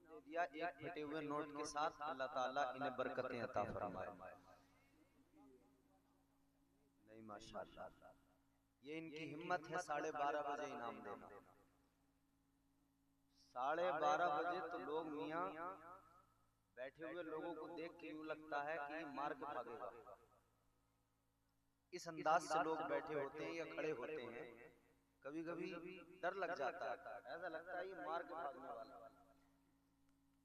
दे दिया एक फटे हुए नोट के साथ, अल्लाह ताला इन्हें बरकतें अता फरमाए। नहीं माशाअल्लाह, ये इनकी हिम्मत है 12:30 बजे इनाम देना। 12:30 बजे तो लोग मियाँ बैठे हुए लोगों को देख के यूं लगता है कि मार के भागेगा, इस अंदाज से लोग बैठे होते हैं या खड़े होते हैं। कभी कभी डर लग जाता है, ऐसा लगता है ये मार के भागने वाला।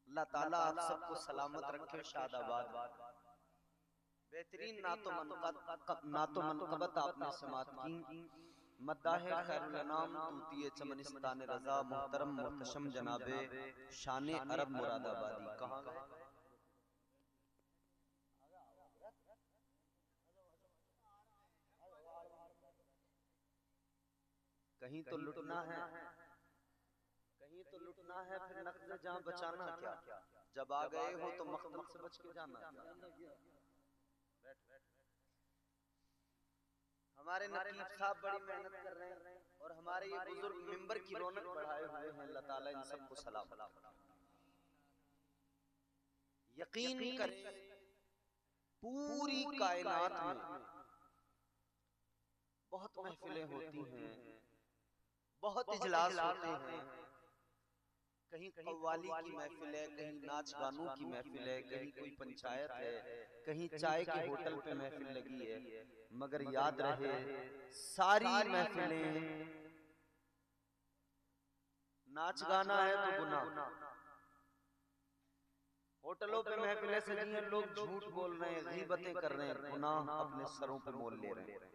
अल्लाह ताला आप सबको सलामत रखे, शादाबाद। बेहतरीन नातो मनकबत आपने समात की। मद्दाहे खैरुल अनाम तूतिए चमनिस्तान रजा मुहतरम मुहतशम जनाबे शान अरब मुरादाबादी। कहाँ गए? कहीं तो लुटना है, कहीं तो लुटना है, फिर नक़्ज़ जहां बचाना क्या। जब आ गए हो तो मख्तल से बच के जाना। हमारे नकीब साहब बड़ी मेहनत कर रहे हैं और हमारे ये बुजुर्ग मिंबर की रौनक बढ़ाए हुए हैं। अल्लाह ताला इन सबको सलामत रखे। यकीन करें पूरी कायनात में बहुत महफिलें होती हैं, बहुत इजलास होते हैं। कहीं कव्वाली की महफिल है, कहीं नाच गानों की महफिल है, कहीं कोई पंचायत है, कहीं चाय के होटल पे महफिल लगी है। मगर याद रहे सारी महफिलें नाच गाना है तो गुनाह। होटलों पे महफिलें सजी हैं, लोग झूठ बोल रहे हैं, गीबतें कर रहे हैं, गुनाह अपने सरों पे मोल ले रहे हैं।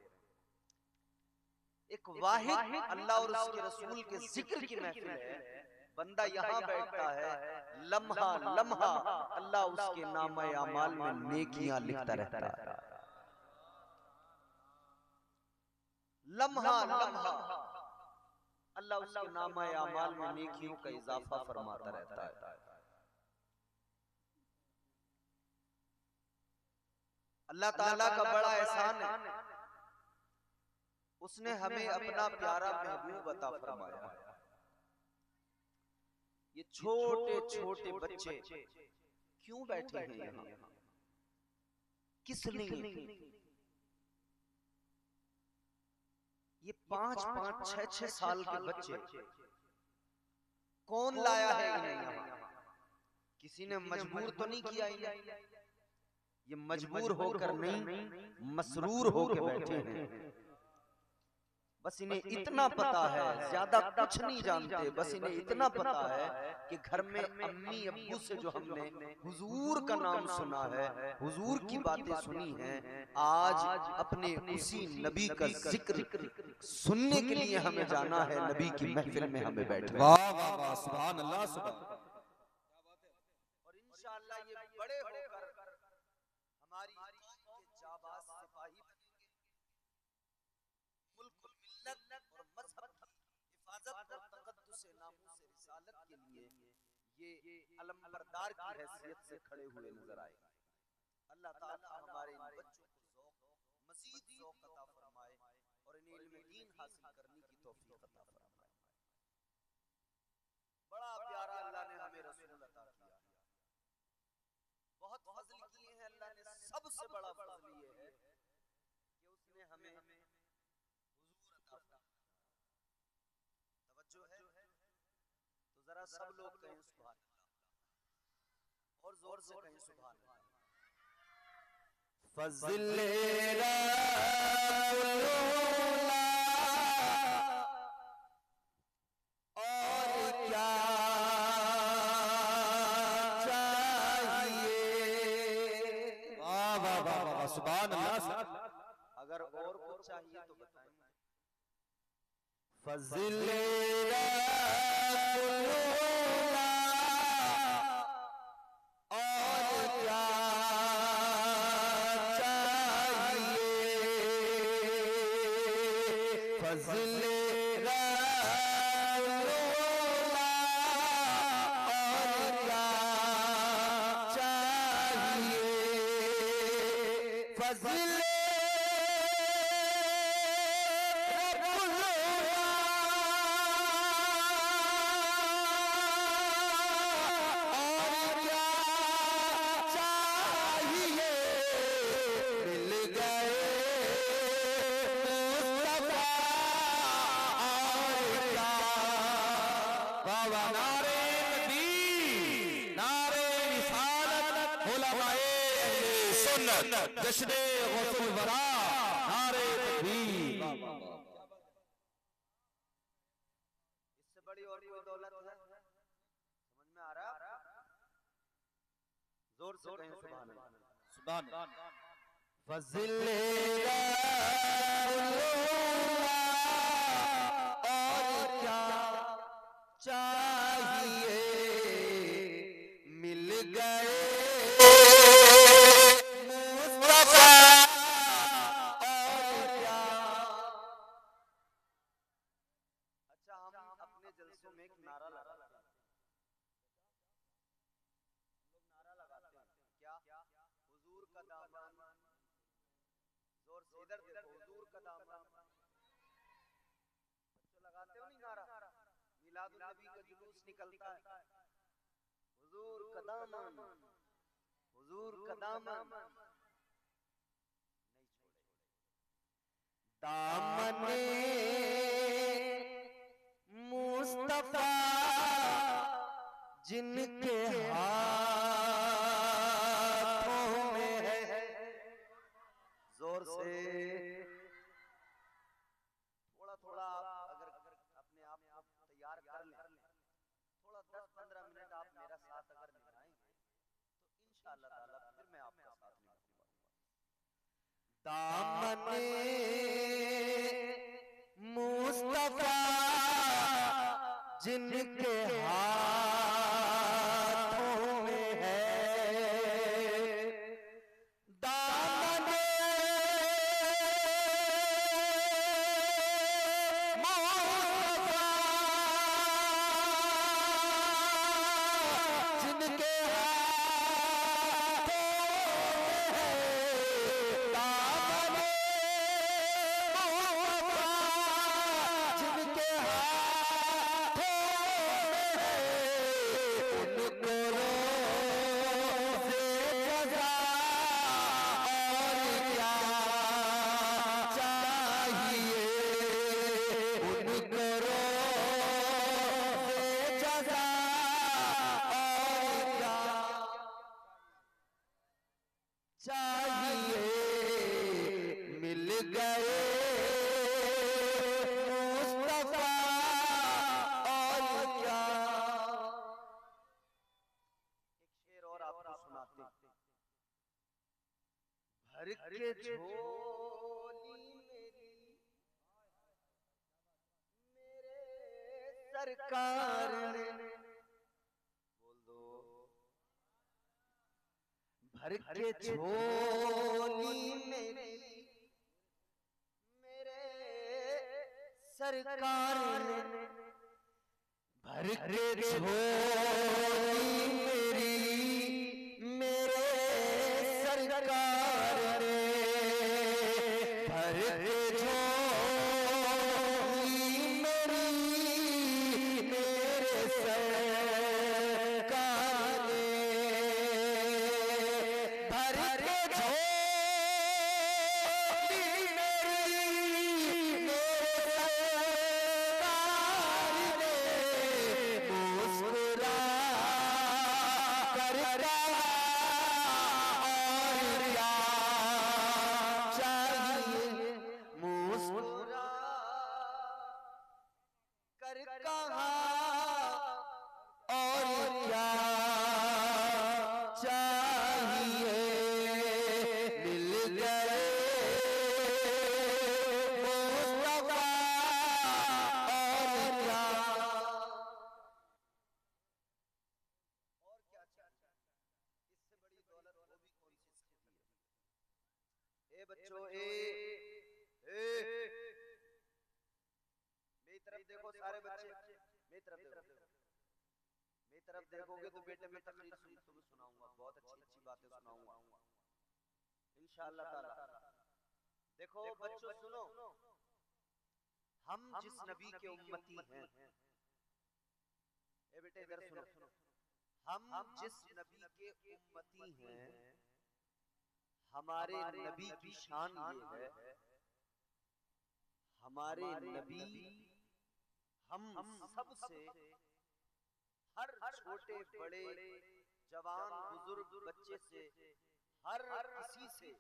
एक वाहिद अल्लाह और उसके रसूल के जिक्र की महफिल है, बंदा यहाँ बैठता है, लम्हा लम्हा अल्लाह उसके नामे अमाल में नेकियां लिखता रहता है। लम्हा लम्हा अल्लाह उसके नामे अमाल में नेकियों का इजाफा फरमाता रहता है। अल्लाह ताला का बड़ा एहसान है, उसने हमें अपना प्यारा महबूब अता फरमाया। ये छोटे छोटे बच्चे क्यों बैठे हैं यहाँ, किस लिए? ये 5-5, 6-6 साल के बच्चे कौन लाया है इन्हें यहाँ? किसी ने मजबूर तो नहीं किया इन्हें। ये मजबूर होकर नहीं, मसरूर होकर बैठे हैं। बस इन्हें इतना पता है, ज्यादा कुछ नहीं जानते, बस इन्हें इतना पता है कि घर में अम्मी अब्बू से जो हमने हुजूर का नाम सुना है, हुजूर की बातें सुनी हैं, आज अपने उसी नबी का जिक्र सुनने के लिए हमें जाना है, नबी की महफिल में हमें बैठना। वाह वाह वाह, सुभान अल्लाह, सुभान। और इंशाअल्लाह ये बड़े होकर हमारी कौम के जाबाज सिपाही बनेंगे, मुल्क मिल्लत और मजहब की हिफाजत और तक़द्दुस नामूस रिसालत के लिए ये अलमबरदार की हैसियत से खड़े हुए नजर आए। अल्लाह ताला हमारे इन बच्चों को मज़ीद ज़ौक़ अता फरमाए और इन्हें इल्म दीन हासिल करने की तौफीक अता फरमाए। बड़ा प्यारा अल्लाह ने हमें रसूल अता किया, बहुत फज़ल किए हैं अल्लाह ने। सबसे बड़ा फज़ल ये है कि उसने हमें हुजूर अता फरमाया। तवज्जो है तो जरा सब लोग कहें सुभान अल्लाह, और जोर से कहें सुभान अल्लाह। फज़ल और क्या चाहिए। वाह वाह वाह वाह, सुभान अल्लाह। अगर और कुछ चाहिए तो बताएं। फज़ल और क्या चाहिए, फज़ल और क्या चाहिए, फज़ल बाबा नारे तकबीर, नारे रिसालत, उलमाए अहले सुन्नत, जश्ने गौसुल वरा, नारे तकबीर। इससे बड़ी और कोई दौलत है? समझ में आ रहा? जोर से कहें सुभान अल्लाह। सुभान अल्लाह। फज़िल और क्या चाहिए, मिल गए मुस्तफा और क्या। अच्छा, हम अपने जलसों में एक नारा लगाते हैं। लोग नारा लगाते हैं क्या? हुजूर का दामन, जोर से इधर देखो, हुजूर का दामन। बच्चों लगाते हो नहीं नारा? मिलादुन नबी का जुलूस निकलता है, हुजूर का दामन, हुजूर का दामन नहीं छोड़े। दामने मुस्तफा जिनके हाथों में है, जोर से थोड़ा थोड़ा अगर अपने आप को तैयार कर लें, थोड़ा 10-15 मिनट आप मेरा साथ अगर निभाएंगे तो इंशाअल्लाह ताला फिर मैं आपका साथ निभाऊंगा। दामने मुस्तफा जिनके हाथों में है, दामने मुस्तफा जिनके हाथों में है, दामने मुस्तफा जिनके हाथों में है, उनको रोज़े क़ज़ा और क्या चाहिए, उनको रोज़े क़ज़ा और क्या चाहिए, मिल गए मुस्तफा और क्या। एक शेर और आपको सुनाते हैं। भर के झोली मेरी मेरे सरकार ने, बोल दो, भर के झोली मेरी मेरे सरकार ने, भर के झोली मेरी मेरे सरकार ने, भर के झोली मेरी मेरे सरकार ने, भर के झोली मेरी मेरे सरकार ने, मुस्कुरा कर कहा और क्या चाहिए, मुस्कुरा कर कहा और क्या चाहिए, मिल गए मुस्तफा और क्या। और क्या चाहिए? इससे बड़ी दौलत वो भी कौन सी सकती है? ए बच्चों, मेरी तरफ देखो सारे बच्चे, मेरी तरफ देखो, मेरी तरफ देखोगे तो बेटे मैं तकरीर तुम्हें सुनाऊंगा, बहुत अच्छी अच्छी बातें सुनाऊंगा इंशाअल्लाह ताला। देखो बच्चों सुनो, हम जिस नबी के उम्मती हैं, ए बेटे इधर सुनो, हम जिस नबी के उम्मती हैं, हमारे नबी की शान ये है, हमारे नबी हम सबसे हर छोटे बड़े जवान बुजुर्ग बच्चे से हर किसी से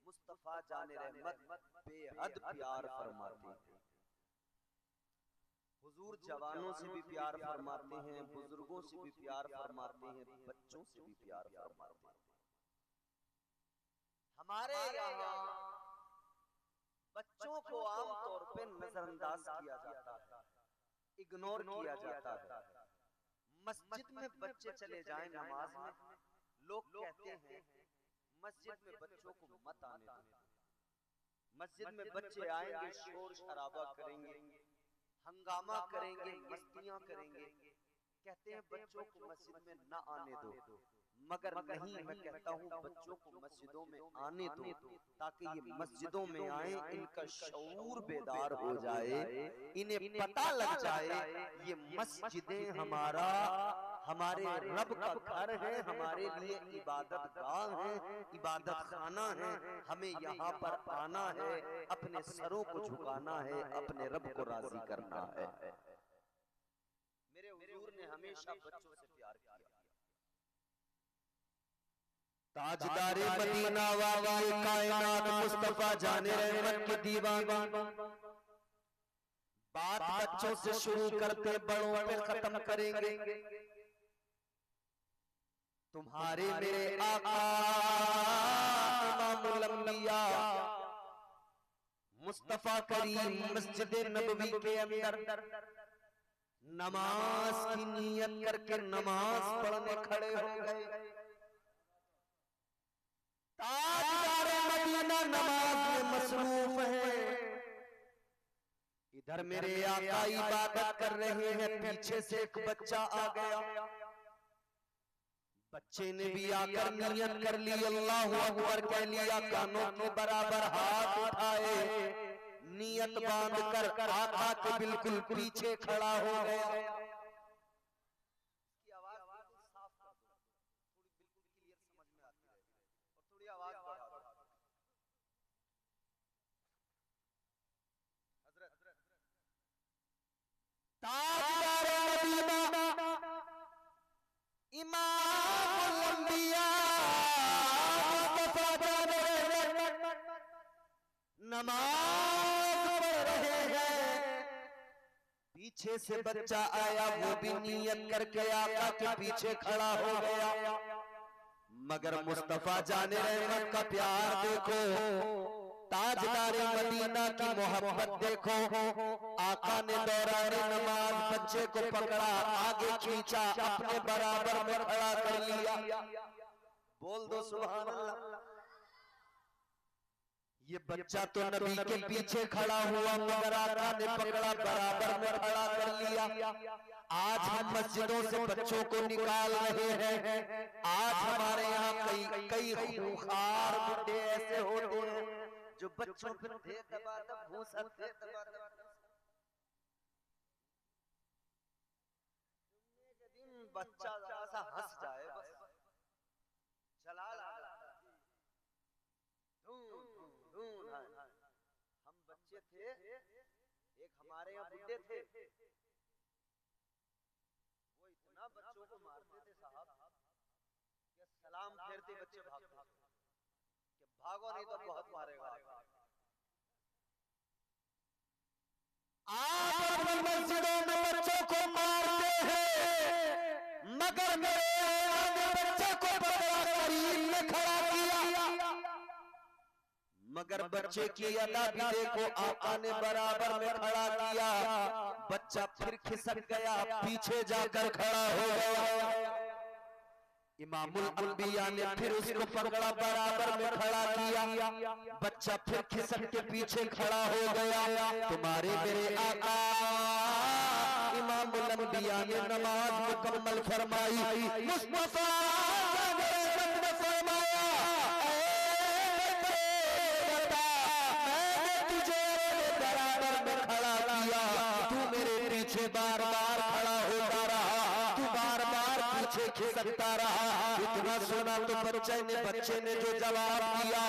मुस्तफा जाने रहमत बेहद प्यार फरमाते हैं। हुजूर जवानों से भी प्यार फरमाते हैं, बुजुर्गों से भी प्यार फरमाते हैं, बच्चों से भी प्यार फरमाते हैं। हमारे यहाँ बच्चों को आमतौर पे नजरअंदाज किया जाता है, इग्नोर किया जाता है। मस्जिद में बच्चे चले जाएं नमाज में, लोग कहते हैं मस्जिद में बच्चों को मत आने दो। मस्जिद में बच्चे आएंगे शोर शराबा करेंगे, हंगामा करेंगे, मस्तियां करेंगे, कहते हैं बच्चों को मस्जिद में न आने दो। मगर नहीं, मैं कहता हूँ बच्चों को मस्जिदों में आने दो ताकि ये मस्जिदों में आए, इनका शऊर बेदार हो जाए, इन्हें पता लग जाए ये मस्जिदें हमारे रब का घर है, हमारे लिए इबादत गाह है, इबादत खाना है। हमें यहाँ पर आना है, अपने सरों को झुकाना है, अपने रब को राजी करना है। मेरे हुजूर ने हमेशा बच्चों से प्यार किया। ताजदारे मदीना वाली कायनात मुस्तफा जाने रहमत के दीवाना, बात बच्चों से शुरू करते बड़ों पे खत्म करेंगे। तुम्हारे मेरे आका इमामुल अंबिया मुस्तफा करीम मस्जिद नबवी के अंदर नमाज की नियत करके नमाज पढ़ने खड़े हो गए। ताजदारे मदीना नमाज में मसरूफ है, इधर मेरे आका इबादत कर रहे हैं। पीछे से एक बच्चा आ गया, बच्चे ने भी आकर नियत कर ली, अल्लाहु अकबर कह लिया, कानों के बराबर हाथ उठाए, नियत बांध कर आका के बिल्कुल पीछे खड़ा हो गया। ताजदारे मदीना इमामुल अंबिया नमाज पढ़ रहे हैं। पीछे से बच्चा आया, वो भी नियत करके आका के पीछे खड़ा हो गया। मगर मुस्तफा जाने रहमत का प्यार देखो, ताजदारे मदीना की मोहब्बत देखो। आका ने दौराने नमाज बच्चे को पकड़ा, आगे खींचा, अपने बराबर में खड़ा कर लिया। बोल दो सुभान अल्लाह। ये बच्चा तो नबी के पीछे खड़ा हुआ, मगर आका ने पकड़ा, बराबर में खड़ा कर लिया। आज हम मस्जिदों से बच्चों को निकाल रहे हैं। आज हमारे यहाँ कई खूंखार बुड्ढे ऐसे होते हैं जो बच्चों पर दे दबा दब भूसा दे दबा दब। दिन बच्चा जरा सा हंस जाए बस चला हम बच्चे थे, एक हमारे यहाँ बुड्ढे थे, वो इतना बच्चों को मारते थे साहब कि सलाम फेरते बच्चे भागते थे कि भागो नहीं तो बहुत मारेगा। आप अपनी मस्जिदों में बच्चों को मारते हैं, मगर मेरे बच्चे को बड़ा करीब में खड़ा किया। मगर बच्चे की अदा भी देखो, आका ने बराबर में खड़ा किया। बच्चा फिर खिसक गया, पीछे जाकर खड़ा हो गया। इमामुल अंबिया ने फिर उसको पकड़ा, बराबर में खड़ा किया। बच्चा फिर खिसक के पीछे खड़ा हो गया। तुम्हारे मेरे आका इमामुल अंबिया ने नमाज मुकम्मल फरमाई। मुस्तफा ने फरमाया, मैंने तुझे बराबर में खड़ा किया, तू मेरे पीछे बार बार खड़ा होता रहा, तू बार बार पीछे खिसकता रहा। इतना सुना तो बच्चे ने जो जवाब दिया,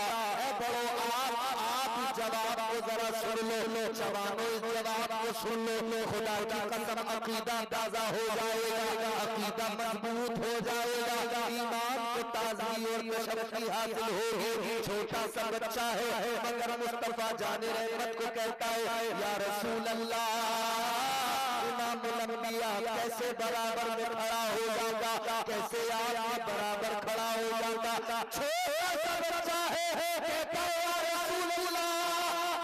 बड़ो आप जवाब को जरा सुन लो, जवानों इस जवाब को सुन लो। खुदा की कसम अकीदा ताजा हो जाएगा, अकीदा मजबूत हो जाएगा, ईमान को ताज़गी और तशक्की हासिल होगी। छोटा सा बच्चा है मगर मुस्तफा जाने रहमत को कहता है या रसूल अल्लाह, इमामुल अंबिया कैसे बराबर में खड़ा हो जाऊंगा, कैसे आप बराबर खड़ा हो जाऊंगा। छोटा सा बच्चा है कहता है या रसूल अल्लाह,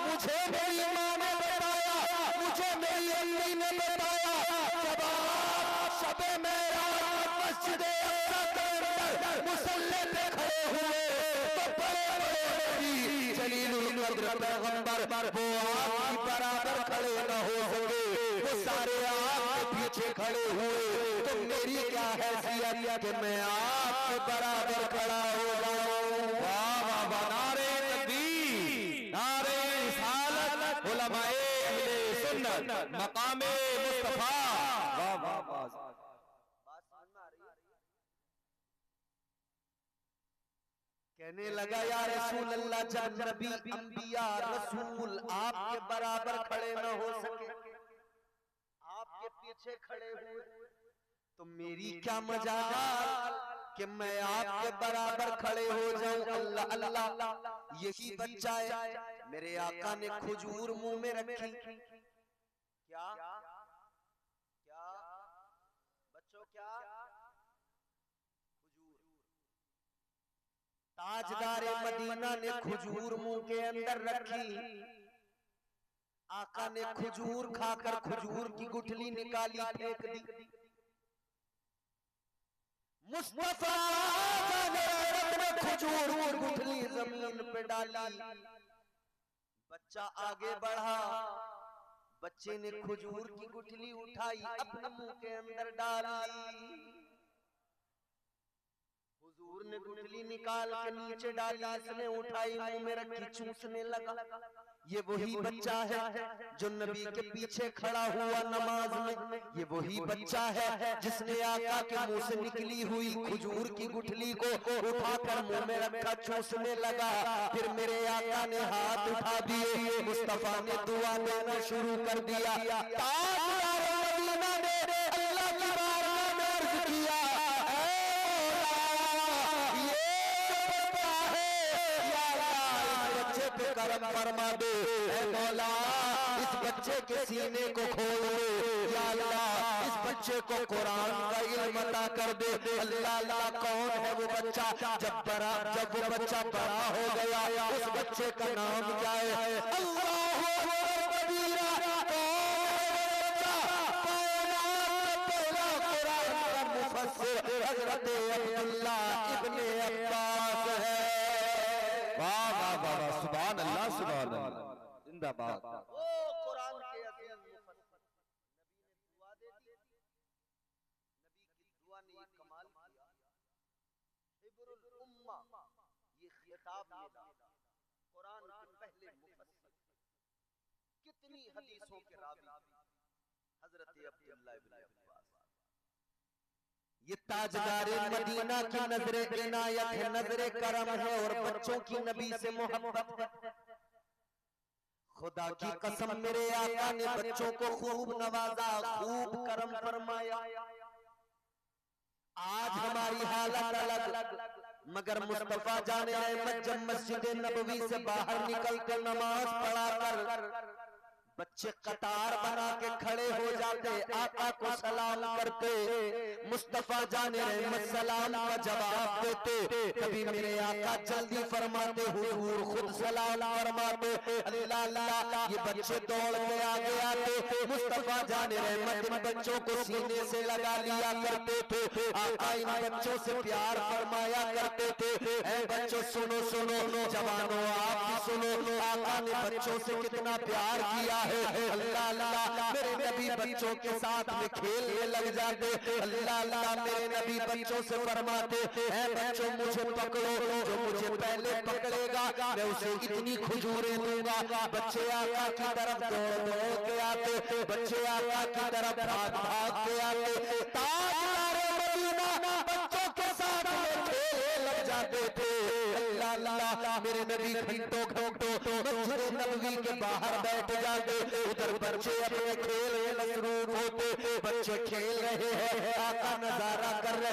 मुझे मेरी माँ ने बताया, मुझे मेरी अम्मी ने बताया, जब आप शबे मेराज मस्जिद अक़सा के अंदर मुसल्ले पे खड़े हुए तो बड़े जलीलुल कद्र पैगंबर वो आपकी बराबर खड़े न हो सके, वो सारे आपके पीछे खड़े हुए, तो मेरी क्या हैसियत कि मैं आपके बराबर खड़ा हो जाऊं। वाह वाह वाह, नारे तकबीर, नारे रिसालत, उलमाए अहले सुन्नत, मकामे मुस्तफा। वाह वाह वाह, बात समझ में आ रही है? कहने लगा या रसूल अल्लाह, जब नबी अंबिया रसूल आपके बराबर खड़े न हो सके, आपके पीछे खड़े हुए, तो मेरी क्या मजाल कि मैं आपके बराबर खड़े हो जाऊं। अल्लाह अल्लाह, यही बच्चा है, मेरे आका ने खजूर मुंह में रखी। क्या क्या बच्चों, क्या खजूर। ताजदारे मदीना ने खजूर मुंह के अंदर रखी। आका ने खजूर खाकर खजूर की गुठली निकाली, फेंक दी। मुस्तफा ने खजूर की गुठली जमीन पे डाली। बच्चा आगे बढ़ा, बच्चे ने खजूर की गुठली उठाई, अपने मुंह के अंदर डाली। हुजूर ने गुठली निकाल के नीचे डाली, इसने उठाई, मुंह में रखी, चूसने लगा। ये वही बच्चा है जो नबी के पीछे खड़ा हुआ नमाज में। ये वही बच्चा है जिसने आका के मुंह से निकली हुई खजूर की गुठली को उठाकर मुंह में रखा, चूसने लगा। फिर मेरे आका ने हाथ उठा दिए, मुस्तफा ने दुआ देना शुरू कर दिया। ताजदारे मदीना ने अल्लाह की बारगाह में अर्ज किया, करम फरमा दे, ऐ मौला इस बच्चे के सीने को खोल दे, या अल्लाह इस बच्चे को कुरान का इल्म अता कर दे। अल्लाह अल्लाह, कौन है वो बच्चा? जब वो बच्चा बड़ा हो गया, उस बच्चे का नाम क्या है? अल्लाह कबीरा। हजरत अब्दुल्लाह इब्ने अब्बास है। वाह वाह वाह, सुभान अल्लाह, सुभान अल्लाह, जिंदाबाद। ओ कुरान के अजीज मुफस्सिर, नबी ने दुआ दे दी। नबी की दुआ ने ये कमाल किया, हिब्रुल उम्मा, ये खिताब मिला कुरान के पहले मुफस्सिर। कितनी हदीसों के रावी हजरत अब्दुल्लाह इब्ने अब्बास। ये ताजदारे मदीना की नजरे इनायत है, नजरे करम है, और बच्चों की नबी से मोहब्बत है। खुदा की कसम, मेरे आका ने बच्चों को खूब नवाजा, खूब करम फरमाया। आज हमारी हालत अलग, मगर मुस्तफा जाने रहमत जब मस्जिद नबवी से बाहर निकलकर नमाज पढ़ा कर बच्चे कतार बना के खड़े हो जाते, आका को सलाम करते, मुस्तफा जाने रहमत सलाम का जवाब देते। कभी मेरे आका जल्दी फरमाते, हुजूर खुद सलाम फरमाते। अल्लाह अल्लाह, ये बच्चे दौड़ के आगे आते, मुस्तफा जाने रहमत इन बच्चों को सीने से लगा लिया करते थे। आका इन बच्चों से प्यार फरमाया करते थे। ऐ बच्चों सुनो सुनो, जवानों आप भी सुनो, आका ने बच्चों से कितना प्यार किया है। अल्लाह अल्लाह, मेरे नबी बच्चों के साथ में खेलने लग जाते। अल्लाह अल्लाह, मेरे नबी बच्चों से फरमाते, ऐ बच्चों मुझे पकड़ो, जो मुझे पहले पकड़ेगा मैं उसे इतनी खजूरें दूंगा। बच्चे आका की तरफ दौड़ दौड़ के आते, बच्चे आका की तरफ भाग भाग के आते। ताजदारे मदीना बच्चों के साथ में खेलने लग जाते थे। अल्लाह अल्लाह, मेरे नबी घंटों घंटों मस्जिद नबवी के बाहर बैठ जाते, उधर बच्चे अपने खेल में मसरूफ होते। बच्चे खेल रहे हैं, आका नजारा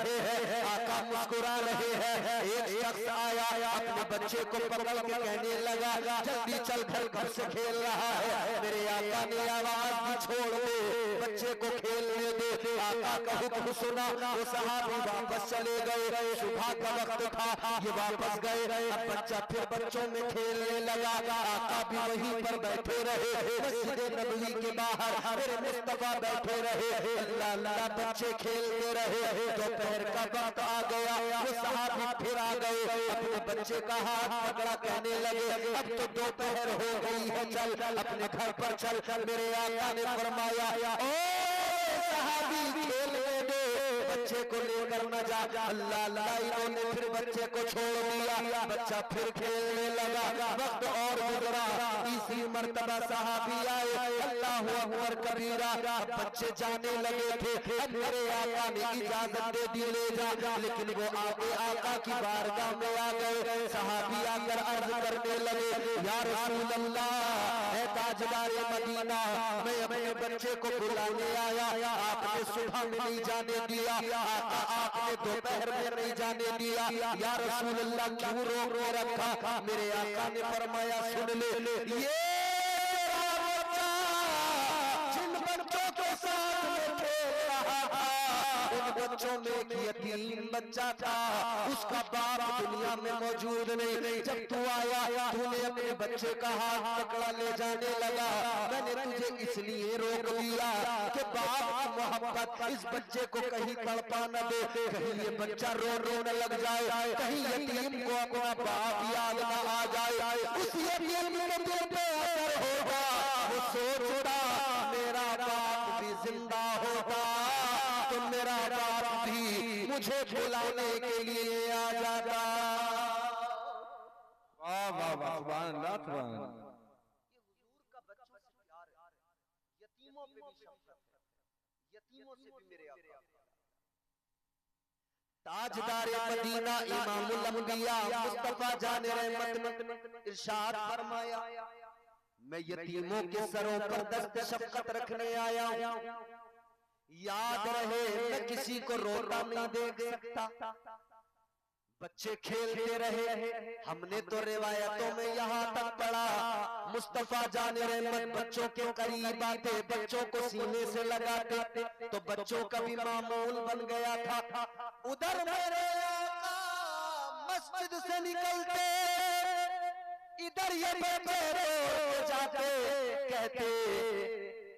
रहे हैं, आका मुस्कुरा रहे हैं। एक शख्स आया, अपने बच्चे को पकड़ के कहने लगा, जल्दी चल घर से खेल रहा है। मेरे आका ने आवाज दी, छोड़ दे, बच्चे को खेलने दे। आका का हुक्म सुना, वो सहाबी वापस चले गए। सुबह का वक्त था, ये वापस गए। अब बच्चा फिर बच्चों में खेलने लगा। आका भी वहीं पर बैठे रहे, मस्जिद नबवी के बाहर मेरे मुस्तफा बैठे रहे। अल्लाह अल्लाह बच्चे खेलते रहे। दोपहर का वक्त आ गया, वो सहाबी फिर आ गए, अपने बच्चे का हाथ पकड़ा, कहने लगे, अब तो दोपहर हो गई है, चल अपने घर पर चल। मेरे आका ने फरमाया, ओ सहाबी खेलने दे, बच्चे को लेकर न जा। अल्लाह अल्लाह इन्होंने फिर बच्चे को छोड़ दिया, बच्चा फिर खेलने लगा। वक्त और गुजरा, तीसरी मर्तबा सहाबी आए, अल्लाहु अकबर कबीरा। बच्चे जाने लगे थे, अब मेरे आका ने इजाजत दे दी, ले जा। लेकिन वो आगे आका की बारगाह में आ गए। सहाबी आकर अर्ज करने लगे, या रसूल अल्लाह, है ताजदार मदीना, मैं अपने बच्चे को बुलाने आया, आपने सुबह में नहीं जाने दिया, आका आपने दोपहर में नहीं जाने दिया, या रसूल अल्लाह क्यों रोक के रखा? मेरे आका ने फरमाया, सुन ले, ये जिन बच्चों के साथ में खेल रहा था, उन बच्चों में एक यतीम बच्चा था, उसका बाप दुनिया में मौजूद नहीं। जब तू आया, तूने अपने बच्चे का हाथ पकड़ा, ले जाने लगा। मैंने तुझे इसलिए रोक दिया कि बाप की मोहब्बत इस बच्चे को कहीं तड़पा न दे, कहीं ये बच्चा रोने लग जाए, कहीं यतीम को अपना बाप याद न आ जाए, उस यतीम के दिल पे असर होगा। वो सोचता मेरा बाप भी जिंदा होता तो मेरा बाप भी मुझे बुलाने के लिए आ जाता। वाह वाह वाह, सुभान अल्लाह, सुभान अल्लाह। ये हुजूर का बच्चों से प्यार है, यतीमों पे भी शफकत है, यतीमों से भी मेरे आका। ताजदार मदीना इमामुल अंबिया मुस्तफा जान रहमत ने इरशाद फरमाया, मैं यतीमों के सरों पर दस्त शफकत रखने आया हूं। याद रहे, मैं किसी को रोता नहीं देख सकता। बच्चे खेलते रहे, हमने तो रिवायतों में यहाँ तक पढ़ा, मुस्तफा जान रहमत बच्चों के करीब आते, बच्चों को सीने से लगाते, तो बच्चों का भी मामूल बन गया था। उधर मेरे आका मस्जिद से निकलते, इधर ये बच्चे रो जाते, कहते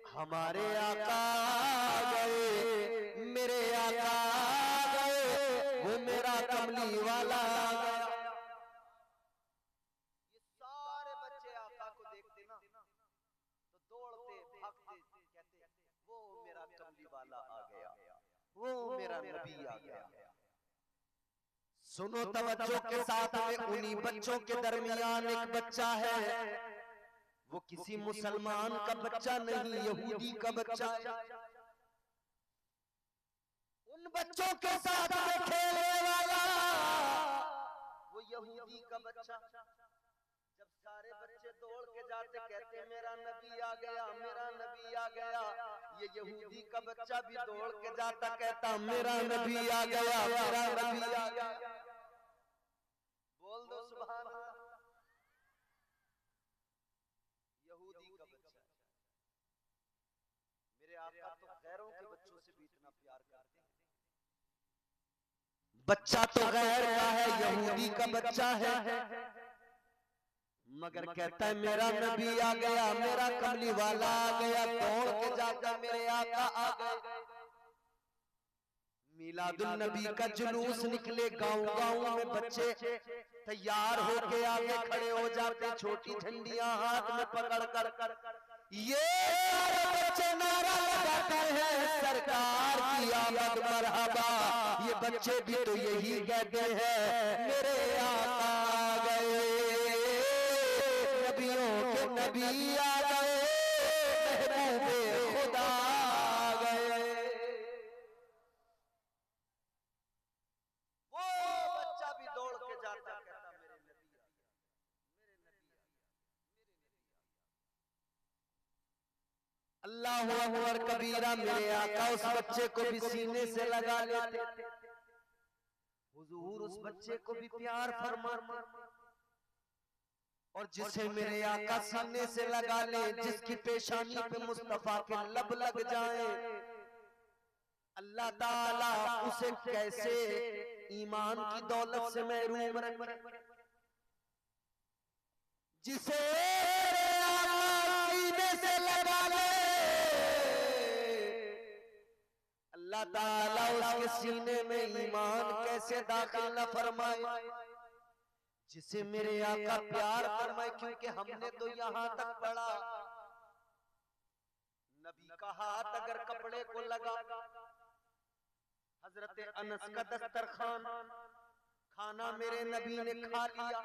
हमारे आका गए, मेरे आका गए, वो मेरा कमली वाला आ गया। ये सारे बच्चे आका को देखते ना तो दौड़ते भागते, कहते वो मेरा कमली वाला आ गया, वो मेरा नबी आ गया। सुनो तवज्जो के साथ में, उन्हीं बच्चों के दरमियान एक बच्चा है, वो किसी मुसलमान का बच्चा नहीं, यहूदी का बच्चा है। उन बच्चों के साथ में खेलने वाला वो यहूदी का बच्चा। जब सारे बच्चे दौड़ के जाते, कहते मेरा नबी आ गया, मेरा नबी आ गया, ये यहूदी का बच्चा भी दौड़ के जाता, कहता मेरा नबी आ गया, मेरा नबी आ गया। बोल दो सुभान अल्लाह। यहूदी का बच्चा, मेरे आका तो गैरों के बच्चों से भी इतना प्यार करते हैं। बच्चा तो गैर का है, यहूदी का बच्चा है, मगर कहता है मेरा नबी आ गया, मेरा कमली वाला आ गया। दौड़ के जाकर मेरे आका आ गए। मिलादुल नबी का जुलूस निकले, गांव गांव में बच्चे तैयार होके आगे खड़े हो जाते, छोटी झंडियां हाथ में पकड़ कर। ये सारे बच्चे नारा लगाते हैं, सरकार की आमद मरहबा। ये बच्चे भी तो यही कहते हैं, मेरे आका आ गए, नबियों के नबी आ गए, महबूबे खुदा आ गए। वो बच्चा भी दौड़ के जाता, कहता मेरे नबी आ गया, मेरे नबी आ गया, मेरे नबी आ गया। अल्लाहु अकबर कबीरा। मेरे आका उस बच्चे को भी सीने से लगा लेते, हुजूर उस बच्चे को भी प्यार फरमाते और जिसे मेरे आका सीने से लगा ले, जिसकी पेशानी पे मुस्तफा के लब लग जाए, अल्लाह ताला उसे कैसे ईमान की दौलत से महरूम रखे। जिसे सीने से लगा ले, अल्लाह ताला उसके सीने में ईमान कैसे दाखिल न फरमाए। जिसे मेरे आका प्यार फरमाए, क्योंकि हमने तो यहां तक पढ़ा, नबी का हाथ अगर कपड़े को लगा, हजरत अनस का दस्तरखान खाना मेरे नबी ने खा लिया,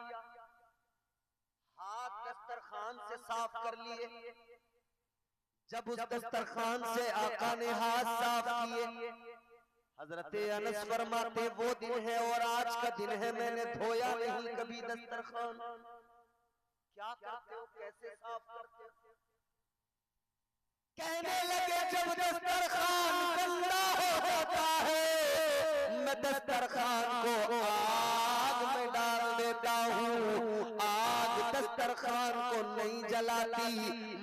हाथ दस्तरखान से साफ कर लिए। जब उस दस्तरखान से आका ने हाथ साफ किए, हजरत अनस फरमाते वो दिन है और आज का दिन है, मैंने धोया नहीं कभी दस्तरखान। क्या करते हो, कैसे साफ करते हो? कहने लगे जब दस्तरखान गंदा हो जाता है, मैं दस्तरखान को आग में डाल देता हूँ। आग दस्तरखान को नहीं जलाती,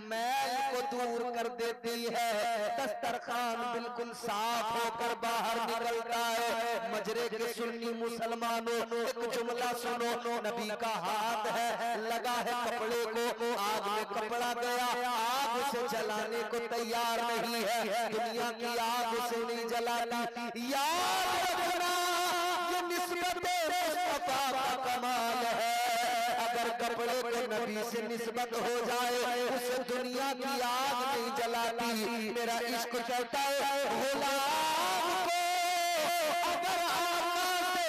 मैल को दूर कर देती है। दस्तरखान बिल्कुल साफ होकर बाहर निकलता है। मजरे के सुन्नी मुसलमानों, एक जुमला सुनो, नबी का हाथ है लगा है कपड़े को, आग में कपड़ा गया, आग उसे जलाने को तैयार नहीं है। दुनिया की आग उसे नहीं जलाती। याद रखना ये निस्बत मुस्तफा का कमाल है। अगर कपड़े को नबी से निस्बत हो जाए, उस दुनिया की आग नहीं जलाती। मेरा इश्क कहता है गुलाम को अगर आका से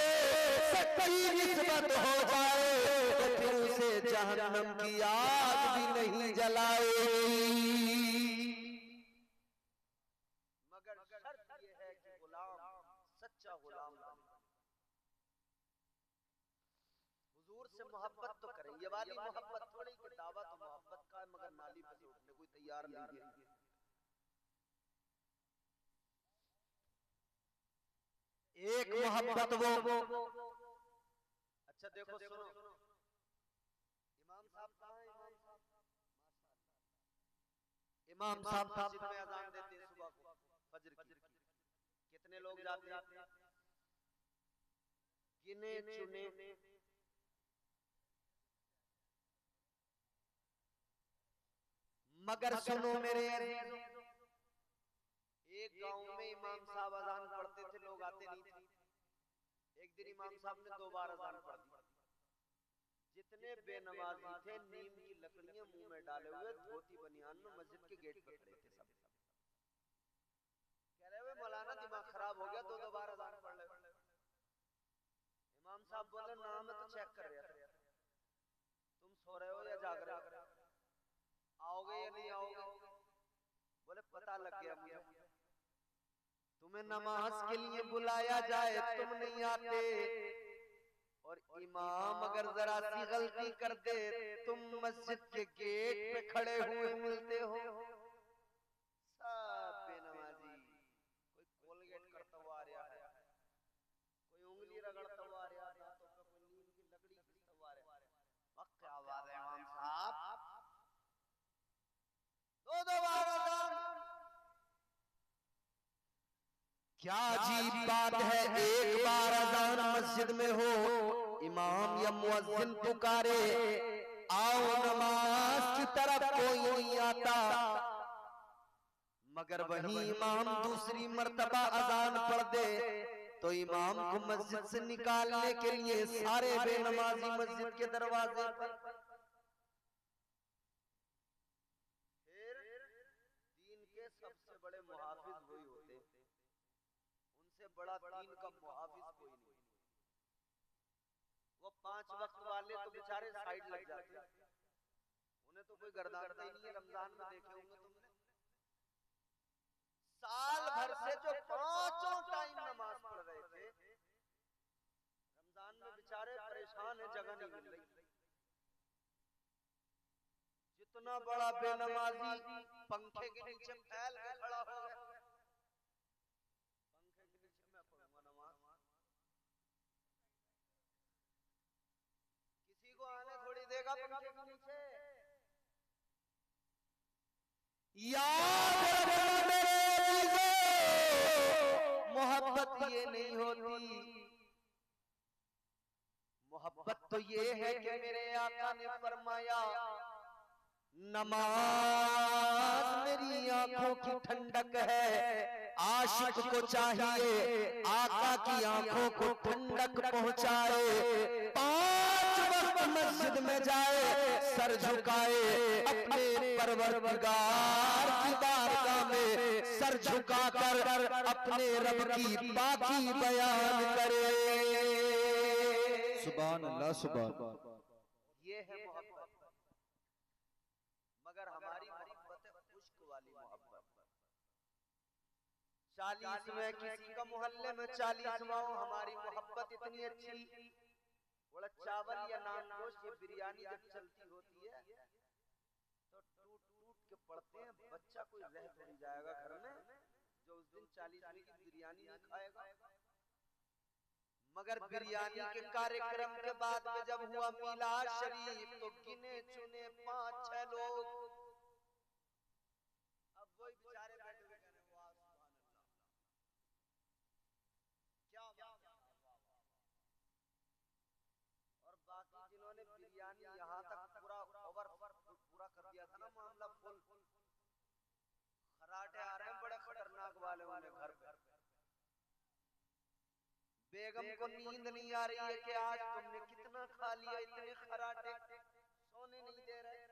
सच्ची निस्बत हो जाए, तो फिर उसे जहन्नम की आग भी नहीं जलाएगी। मगर शर्त ये है कि गुलाम सच्चा गुलाम बने। हुजूर से मोहब्बत तो करें, ये वाली मोहब्बत थोड़ी कि दावा तो मोहब्बत का है मगर नाली पे से उठने कोई तैयार नहीं है। एक मोहब्बत वो अच्छा देखो सुनो, इमाम साहब कहाँ है? इमाम साहब मस्जिद में अजान देते हैं सुबह को फजर की। कितने लोग जाते हैं? गिने चुने। मगर सुनो मेरे, एक गांव में इमाम साहब अजान पढ़ते थे, लोग आते नहीं थे। एक दिन इमाम साहब ने 2 बार अजान पढ़ दी। जितने बेनमाजी थे नीम की लकड़ियां मुंह में डाले हुए, धोती बनियान में मस्जिद के गेट पर खड़े थे सब। कह रहे हुए मौलाना दिमाग खराब हो गया, 2 बार अजान पढ़ रहे। इमाम साहब बोले ना मैं तो चेक कर रहा था, तुम सो रहे हो या जाग रहे हो, आओगे या नहीं आओगे? बोले पता लग गया मुझे, तुम्हें नमाज के लिए बुलाया जाए तुम नहीं आते, और इमाम अगर जरा सी गलती कर दे तुम मस्जिद के गेट पे खड़े हुए मिलते हो। सब बेनमाजी, कोई कोलगेट करता हुआ आ रहा है, कोई उंगली रगड़ता हुआ आ रहा है, दांतों पे कोई नीम की लकड़ी खींचता हुआ आ रहा है। वक्त क्या बात है इमाम साहब, 2 बार अजान। क्या अजीब बात है, एक बार अजान मस्जिद में हो, इमाम या मुअज्जिन पुकारे, आओ नमाज की तरफ कोई नहीं आता। मगर वही इमाम दूसरी मर्तबा अजान पढ़ दे तो इमाम को मस्जिद से निकालने के लिए सारे बेनमाजी मस्जिद के दरवाजे पर। फिर दीन के सबसे बड़े मुहाफिज वही होते, उनसे बड़ा दीन का मुहाफिज कोई नहीं। वो 5 वक्त वाले तो बेचारे साइड लग जाते हैं, उन्हें तो कोई गर्दानता ही नहीं है। रमजान में देखे होंगे तुमने, साल भर से जो 5 टाइम नमाज पढ़ रहे थे, रमजान में बेचारे परेशान है, जगह नहीं मिल रही। जितना बड़ा बेनमाजी पंखे के नीचे फैल के खड़ा हो गया, पंखे के नीचे मैं पढ़ूंगा नमाज, देगा पंखे के नीचे। याद रखना मेरे अजीजों, मोहब्बत ये नहीं होती, मोहब्बत तो ये है कि मेरे आका ने फरमाया नमाज मेरी आंखों की ठंडक है। आशिक को चाहिए आका की आंखों को ठंडक पहुंचाए, 5 वक्त मस्जिद में जाए, सर झुकाए, अपने परवरदिगार की बारगाह में सर झुकाकर अपने रब की पाकी बयान करे। सुभान अल्लाह, सुभान। ये है मोहब्बत। मगर हमारी मोहब्बत है खुश्क वाली मोहब्बत। 40 में किसी का मोहल्ले में 40वां, हमारी मोहब्बत इतनी अच्छी, बड़ा चावल या नान गोश्त या बिरयानी जब चलती होती है तो टूट टूट के पड़ते हैं। बच्चा कोई रह थोड़ी जाएगा घर में जो उस दिन 40वीं की बिरयानी नहीं खाएगा। मगर बिरयानी के कार्यक्रम के बाद में जब हुआ मिलाद शरीफ तो गिने चुने 5-6 लोग, अब वही बेचारे बैठे हुए कहने वाह सुभान अल्लाह, क्या बात है। और बाकी जिन्होंने बिरयानी यहाँ तक पूरा पूरा कर दिया था ना मामला फुल, खराटे आ रहे हैं बड़े खतरनाक वाले वाले घर पे। बेगम को नींद नहीं आ रही है कि आज तुमने कितना खा लिया, इतने खराटे, सोने नहीं दे रहे।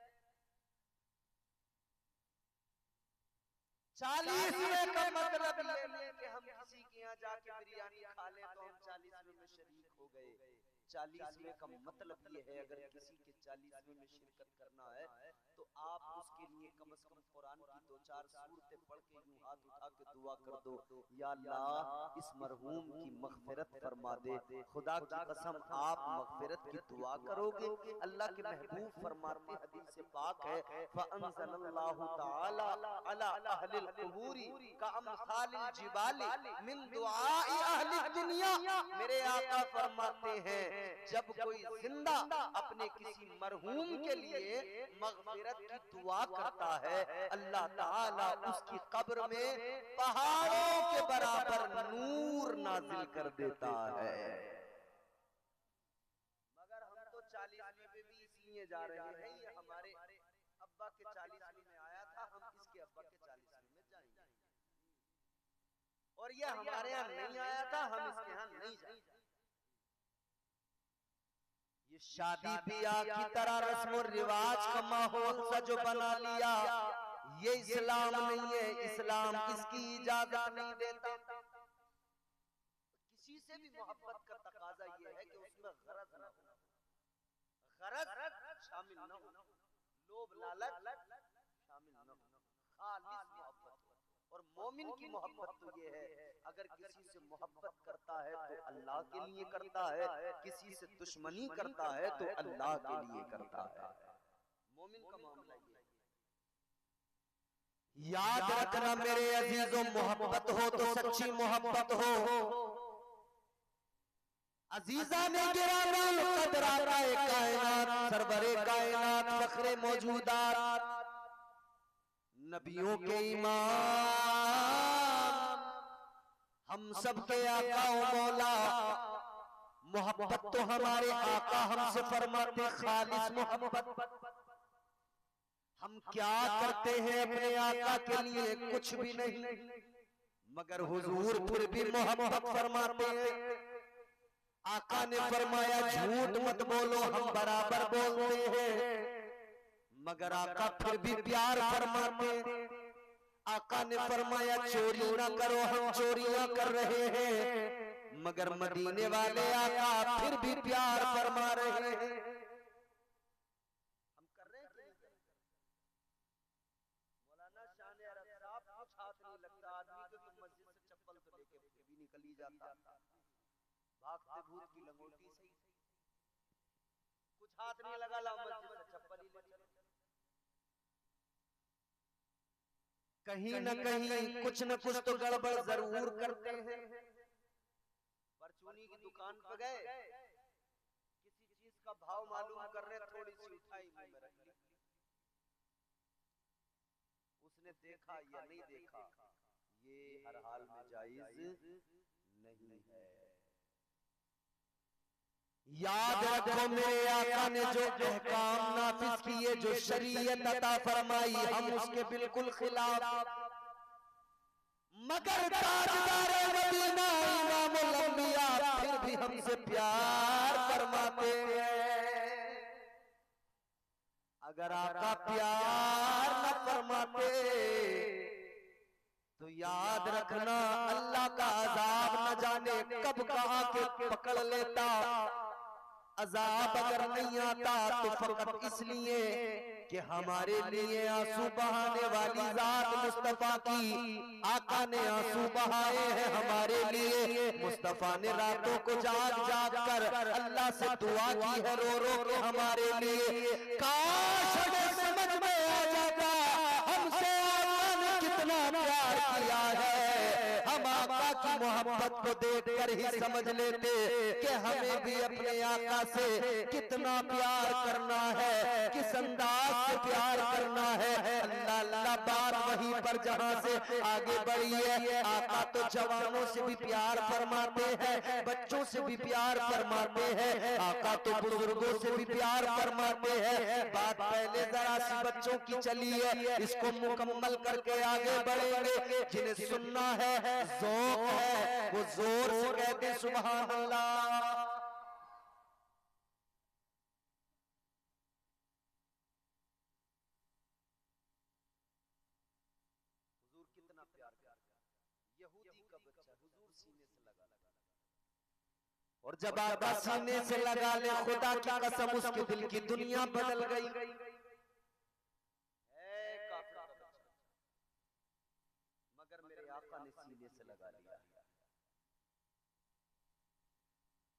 40वें का मतलब ये नहीं कि हम किसी के यहाँ जाके बिरयानी खा लें तो हम 40वें में शरीक हो गए। 40वें का मतलब ये है अगर किसी के 40वें में शिरकत करना है तो आप उसके लिए कम से कम कुरान की 2-4 सूरतें पढ़ के यूं हाथ उठा के दुआ कर दो, या अल्लाह इस मरहूम की मग़फ़िरत फरमा दे। खुदा की कसम आप मग़फ़िरत की दुआ करोगे, अल्लाह के महबूब फरमाते हदीस से पाक है फ़अंज़लल्लाहु तआला अला अहलिल क़ुबूरी कअमसालिल जिबाली मिन दुआई अहलिद दुनिया। मेरे आका फरमाते हैं जब कोई जिंदा अपने किसी मरहूम के लिए मग़फ़िरत की दुआ करता है, अल्लाह ताला उसकी कब्र में पहाड़ों के बराबर नूर नाजिल कर देता है। मगर हम तो 40वें पे भी इसलिए जा रहे हैं, ये हमारे अब्बा के 40वें में आया था, हम इसके अब्बा के 40वें में जाएंगे, और ये हमारे यहाँ नहीं आया था, हम इसके यहाँ नहीं जाएंगे। ये शादी ब्याह की तरह रस्म और रिवाज का माहौल सा जो बना लिया, ये इस्लाम नहीं है। इस्लाम इसकी इजाजत नहीं देता। किसी से भी मोहब्बत का तकाजा ये है कि उसमें गरज न हो, गरज शामिल न हो, लोभ लालच शामिल न हो, खालिस मोहब्बत हो। और मोमिन की मोहब्बत तो ये है अगर किसी से मोहब्बत करता है तो अल्लाह के लिए करता है, किसी से दुश्मनी करता है तो अल्लाह के लिए करता है। मोमिन का मामला ये है। याद रखना मेरे अजीजों, मोहब्बत हो तो सच्ची मोहब्बत हो। अजीजा ने गिराना कदर आकाए कायनात, सरवरे कायनात, फखरे मौजूदात, नबियों के इमाम, हम सब के आका ओ मौला, मोहब्बत तो हमारे आका हमसे फरमाते खालिस मोहब्बत। हम क्या करते हैं अपने आका के लिए? कुछ भी नहीं, मगर हुजूर फिर भी मोहब्बत फरमाते हैं। आका ने फरमाया झूठ मत बोलो, हम बराबर बोलते हैं, मगर आका फिर भी प्यार फरमाते। आका ने फरमाया चोरी ना करो, हम चोरियां कर रहे हैं, मगर मदीने वाले आका फिर भी प्यार फरमा रहे हैं। हम कर रहे हैं कि नहीं? मौलाना शान अरब साहब कुछ हाथ नहीं लगता आदमी को, तो मस्जिद से चप्पल तो लेके भी निकल ही जाता, भागते भूत की लंगोटी से कुछ हाथ नहीं लगा, ला मस्जिद से चप्पल ही ले। कहीं न कहीं कुछ न कुछ तो गड़बड़ जरूर करते हैं। परचूनी की दुकान पर गए, किसी चीज इसका भाव मालूम कर रहे, थोड़ी सी उठाई मुंह में रख ली। उसने देखा या नहीं देखा, ये हर हाल में जायज नहीं है। याद रखो मेरे आका ने जो अहकाम नाफिज किए, जो शरीयत अता फरमाई, हम उसके बिल्कुल खिलाफ, मगर ताजदार मदीना इमामुल अंबिया फिर भी हमसे प्यार फरमाते हैं। अगर आका प्यार न फरमाते तो याद रखना अल्लाह का अजाब न जाने कब कहां के पकड़ लेता। अजाब अगर नहीं आता तो फकत इसलिए कि हमारे लिए आंसू बहाने वाली जात मुस्तफा की, आका ने आंसू बहाए हैं हमारे लिए। मुस्तफा ने रातों को जाग जाग कर अल्लाह से दुआ की है रो रो के हमारे लिए। काश हमें समझ में आ जाता हमसे आका ने कितना प्यार किया है। हम आका की मोहब्बत को देखकर ही समझ लेते कि हमें भी अपने आका से कितना प्यार करना है, किस अंदाज से प्यार करना है। अल्लाह अल्लाह बात वहीं पर जहां से आगे बढ़ी है। आका तो जवानों से भी प्यार फरमाते हैं, बच्चों से भी प्यार फरमाते हैं, आका तो बुजुर्गों से भी प्यार फरमाते हैं। बात पहले जरा सी बच्चों की चली है, इसको मुकम्मल करके आगे बढ़ेंगे। जिन्हें सुनना है, ज़ौक़ है, वो जोर से कहते सुभान अल्लाह। हुजूर कितना प्यार करता है। यहूदी का बच्चा हुजूर सीने से लगा लगा, और जब आका सीने से लगा ले, खुदा की कसम उसके दिल की दुनिया बदल गई। काफिर का बच्चा, मगर मेरे आका ने सीने से लगा लिया।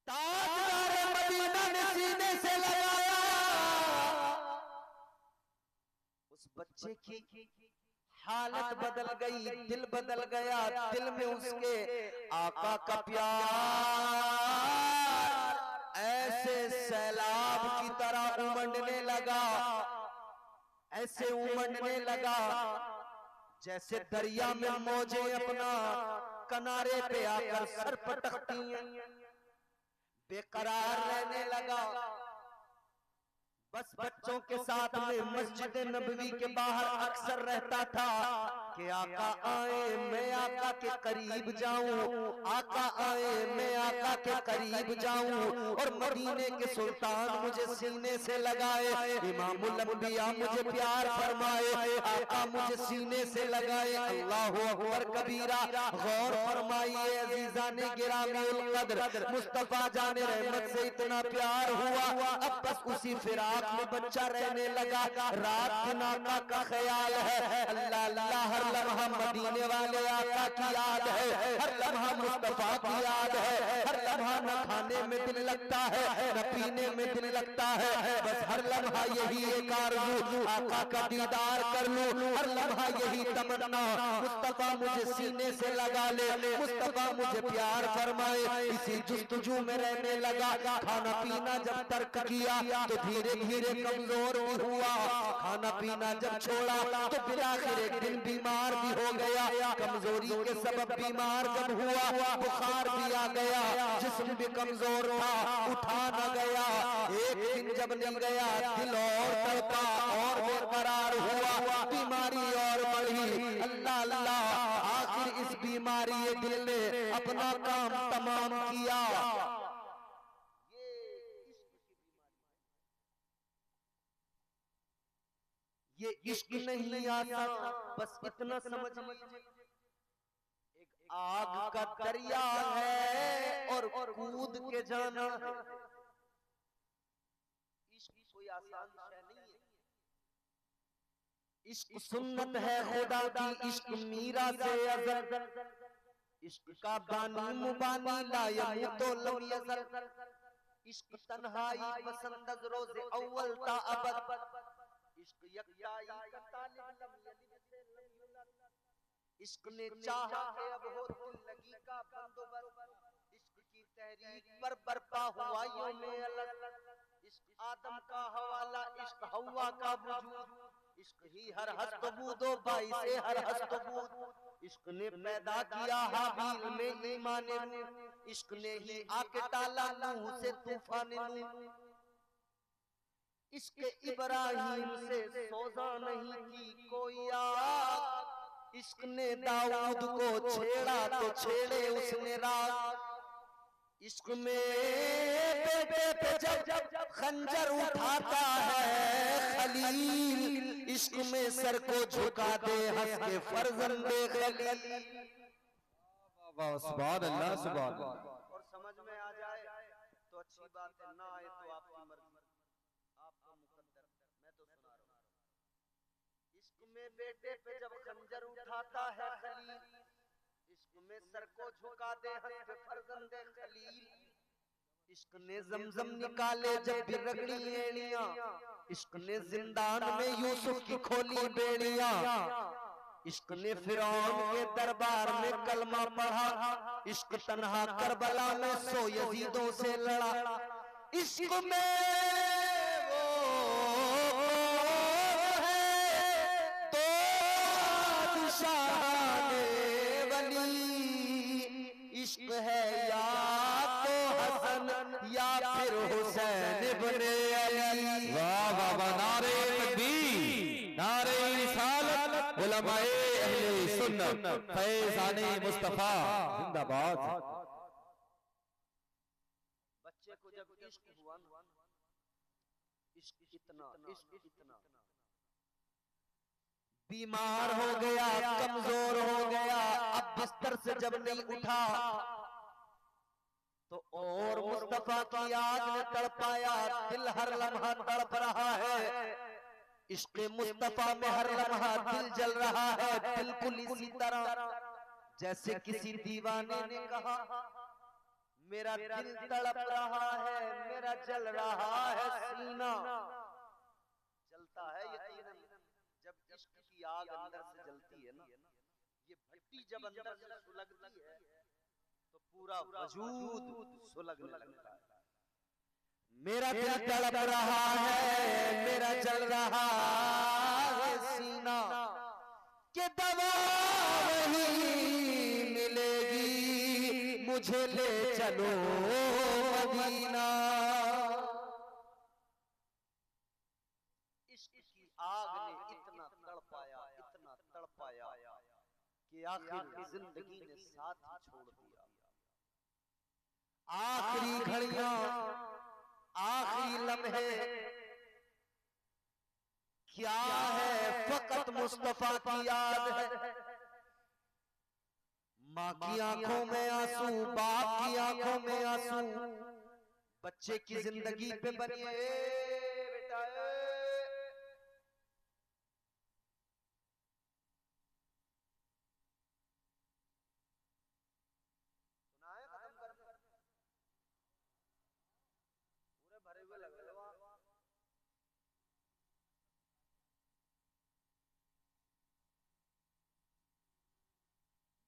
ताजदार मदीना ने सीने से लगाया। उस बच्चे की हालत बदल गई, दिल बदल गया। दिल में उसके आका का प्यार ऐसे सैलाब की तरह उमड़ने लगा, ऐसे उमड़ने लगा जैसे दरिया में मौजें अपना किनारे पे आकर सर पटकती हैं। बेकरार रहने लगा। बस बच्चों के साथ में मस्जिद नबवी के बाहर अक्सर रहता था कि आका आए मैं आका के करीब जाऊं, आका आए मैं आका के करीब जाऊं, और मदीने के सुल्तान मुझे सीने से लगाए, इमामुल अंबिया मुझे प्यार फरमाए, आका मुझे सीने से लगाए। अल्लाहु अकबर कबीरा। गौर फरमाइए अजीजाने गिरामीउल कद्र, मुस्तफा जाने रहमत से इतना प्यार हुआ, अब बस उसी फिराक में बच्चा रहने लगा। रात दिन आका का ख्याल है, अल्लाह अल्लाह हर लम्हा मदीने वाले आका की याद है, हर लम्हा मुस्तफा की याद है, हर लम्हा न खाने में दिल लगता है न पीने में दिल लगता है, बस हर लम्हा यही एक आरज़ू आका का दीदार कर लूं, हर लम्हा यही तमन्ना मुस्तफा मुझे सीने से लगा ले, मुस्तफा मुझे प्यार फरमाए। इसी जुस्तजू में रहने लगा। खाना पीना जब तर्क किया तो धीरे धीरे कमजोर भी हुआ। खाना पीना जब छोड़ा तो बिलाखिर एक दिन बीमार भी हो गया। कमजोरी के सबब बीमार जब हुआ, बुखार भी आ गया, जिस्म भी कमजोर था, उठा न गया। एक दिन जब नहीं गया, दिल और तड़पा और बेकरार हुआ, बीमारी और बढ़ी। अल्लाह अल्लाह, आखिर इस बीमारी दिल ने अपना काम तमाम किया। ये इश्क नहीं आता, बस इतना समझ लीजिए, एक आग का दरिया है और कूद के जाना है। इश्क कोई आसान शय नहीं है। इश्क सुन्नत है खुदा की, इश्क मीरा से अज़ल, इश्क का बानी मुबानी ला यमूतो लम यज़ल, इश्क तन्हाई पसंद रोज़े अव्वल ता अबद, इश्क यकताई का तालिब लम यलिद से लम युलद, इश्क ने चाहा है अब हो दिल लगी का बंदोबस्त, इश्क की तहरीक पर बरपा हुआ यौमे अलग, इश्क आदम का हवाला, इश्क हवा का वजूद, इश्क ही हर हस्तबूदो बाई से हर हस्तबूद। इश्क ने पैदा किया हाबील में ईमान नूह, इश्क ने ही आके टाला नूह से तूफान नूह। इश्क इब्राहिम से सोजा नहीं की कोई आग, इश्क ने दाऊद को छेड़ा तो छेड़े उसने राग। इश्क में बेटे पे जब खंजर उठाता है खलील, इश्क में सर को झुका दे हंस के फर्जंदे खलील। सुभान अल्लाह सुभान अल्लाह। और समझ में आ जाए तो अच्छी बात है, ना आए तो आपकी मर्जी, आपका मुकद्दर, मैं तो सुना रहा हूँ। इश्क में बेटे पे जब खंजर उठाता है खलील, इश्क में सर को झुका दे हंस के फर्जंदे खलील। इश्क ने जमजम निकाले जब भी रगड़ी एड़ियां, इश्क ने जिंदान में यूसुफ की खोली बेड़ियां। इश्क ने फिरौन के दरबार में कलमा पढ़ा, इश्क तन्हा करबला में 100 यजीदों से लड़ा। इश्क में वो है तो बादशाह वली, इश्क है या तो हसन या फिर हुसैन इब्ने अली। वाह वाह वाह, नारे तकबीर, नारे रिसालत, उलमाए अहले सुन्नत, फैज़ाने मुस्तफा जिंदाबाद। बच्चे को जब इश्क हुआ ना, इश्क इतना बीमार हो गया, कमजोर हो गया, अब बिस्तर से जब नहीं उठा तो और मुस्तफा की याद ने तड़पाया, दिल हर लम्हा तड़प रहा है। इश्क मुस्तफा में हर लम्हा दिल जल रहा है, बिल्कुल इसी तरह जैसे किसी दीवाने ने कहा, मेरा दिल तड़प रहा है, मेरा जल रहा है सीना। जलता है यकीनन, जब इश्क की आग अंदर से जलती है ना, ये भट्टी जब अंदर से सुलगती है तो पूरा वजूद सुलगने लगता है। मेरा दिल तड़प रहा है, मेरा जल रहा है सीना, कि दवा नहीं मिलेगी मुझे ले चलो मदीना। इश्क की आग ने इतना तड़पाया कि आखिर जिंदगी ने साथ ही छोड़ दिया। आखिरी घड़ियां, आखिरी लम्हे क्या है, फकत मुस्तफा की याद है। माँ की आंखों में आंसू, बाप की आंखों में आंसू, बच्चे की जिंदगी पे बनिए बेटा। सुनाए खत्म कर दे, पूरे भरे हुए लग रहे वहां।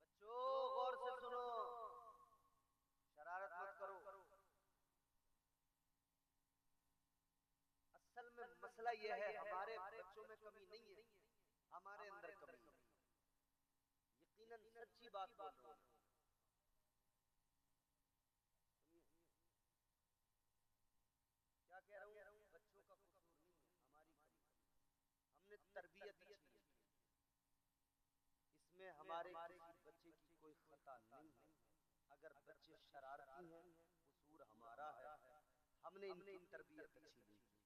बच्चों गौर से सुनो, शरारत मत करो। असल में मसला यह है, हमारे बच्चों में कमी नहीं है, हमारे अंदर कमी है। यकीनन सच्ची बात बोल रहा हूं। क्या कह रहा हूं, बच्चों का कसूर नहीं है, हमारी कमी। हमने तरबियत अच्छी की, इसमें हमारे किसी बच्चे की कोई खता नहीं है। अगर बच्चे शरारती हैं, कसूर हमारा है, हमने इनकी तरबियत अच्छी नहीं की।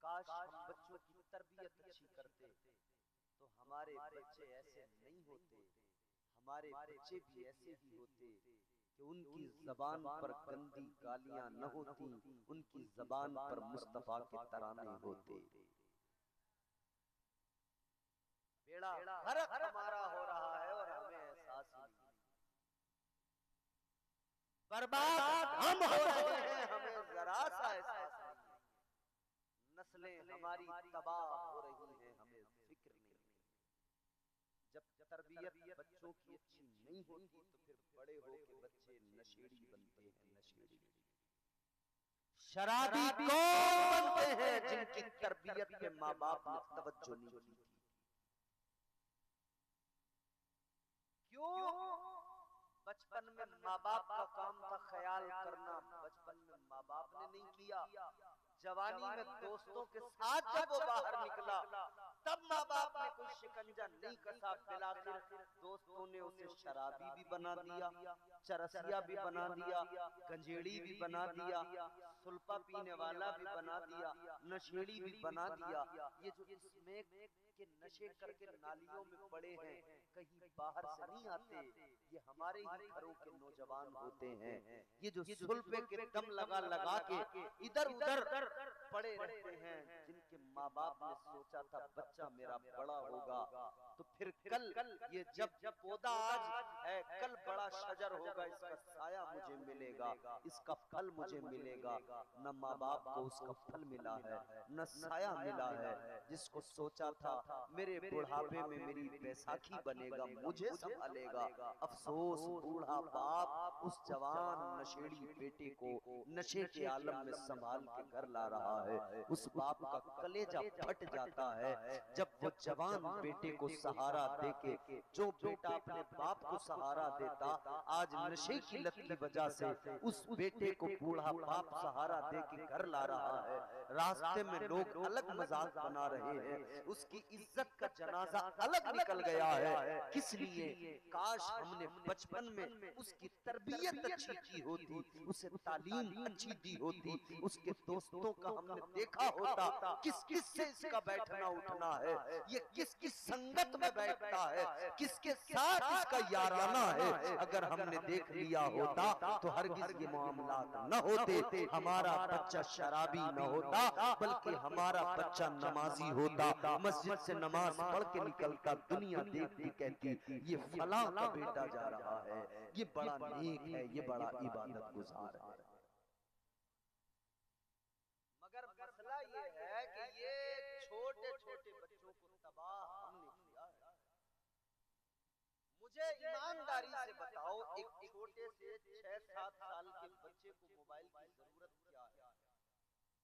काश हम बच्चों की तरबियत अच्छी करते तो हमारे बच्चे ऐसे नहीं होते। हमारे बच्चे भी ऐसे ही होते कि उनकी जबान पर गंदी गालियां न होती, उनकी जबान पर मुस्तफा के तराने होते। बेड़ा गर्क हमारा हो रहा है और हमें एहसास ही नहीं। बर्बाद हम हो रहे हैं, हमें जरा सा एहसास नहीं। नस्लें हमारी तबाह हो रही हैं, हमें फिक्र नहीं। जब तरबियत बच्चों की अच्छी नहीं होती तो फिर बड़े होके बच्चे नशेड़ी बनते हैं, नशेड़ी। शराबी कौन बनते हैं जिनकी तरबियत पे माँ बाप ने तवज्जो नहीं की। क्यों? बचपन में माँ बाप का काम था ख्याल करना, बचपन में माँ बाप ने नहीं किया। जवानी में दोस्तों के साथ जब वो बाहर निकला तब माँ बाप ने कोई शिकंजा नहीं कसा। फिलहाल दोस्तों ने उसे शराबी भी बना दिया, चरसिया भी बना दिया, गंजेड़ी भी बना दिया, सुल्पा पीने वाला भी बना दिया, नशेड़ी भी बना दिया। ये जो इसमें के नशे करके नालियों में पड़े हैं, कहीं बाहर से नहीं आते, ये हमारे ही घरों के नौजवान होते हैं। ये जो सुल्फे के दम लगा लगा के इधर उधर पड़े रहते हैं, जिनके माँ बाप ने सोचा था बच्चा मेरा बड़ा होगा तो फिर कल ये जब पौधा आज है कल बड़ा शजर होगा, इसका साया मुझे मिलेगा, इसका फल मुझे मिलेगा। न माँ बाप को उसका फल मिला है, न साया मिला है। जिसको सोचा था मेरे बुढ़ापे में मेरी बैसाखी बनेगा, मुझे संभालेगा, अफसोस बूढ़ा बाप उस जवान नशेड़ी बेटे को नशे के आलम में संभाल के घर ला रहा है। उस बाप का कलेजा फट जाता है जब वो जवान बेटे को सहारा देके, जो बेटा अपने बाप को सहारा देता आज नशे की लत की वजह से उस बेटे को बूढ़ा बाप सहारा देके घर ला रहा है। रास्ते में लोग अलग मजाक बना रहे हैं, उसकी इज्जत का जनाजा अलग निकल गया है। किस लिए? काश हमने बचपन में उसकी तरबियत अच्छी की होती, उसे तालीम अच्छी दी होती, उसके दोस्तों का हमने देखा होता किस किस से इसका बैठना उठना है, ये किस किस संगत में बैठता है, किसके साथ इसका याराना है। अगर हमने देख लिया होता तो हरगिज ये मामला न होते, हमारा बच्चा शराबी न होता बल्कि हमारा बच्चा नमाजी होता, मस्जिद से नमाज पढ़ के निकलता, दुनिया देखती कहती ये फलां का बेटा जा रहा है, ये बड़ा नेक है, ये बड़ा इबादत गुजार है। मगर मसला ये है कि ये छोटे छोटे बच्चों को तबाह हमने किया है। मुझे ईमानदारी से बताओ, एक छोटे से 6-7 साल के बच्चे को मोबाइल की जरूरत क्या है?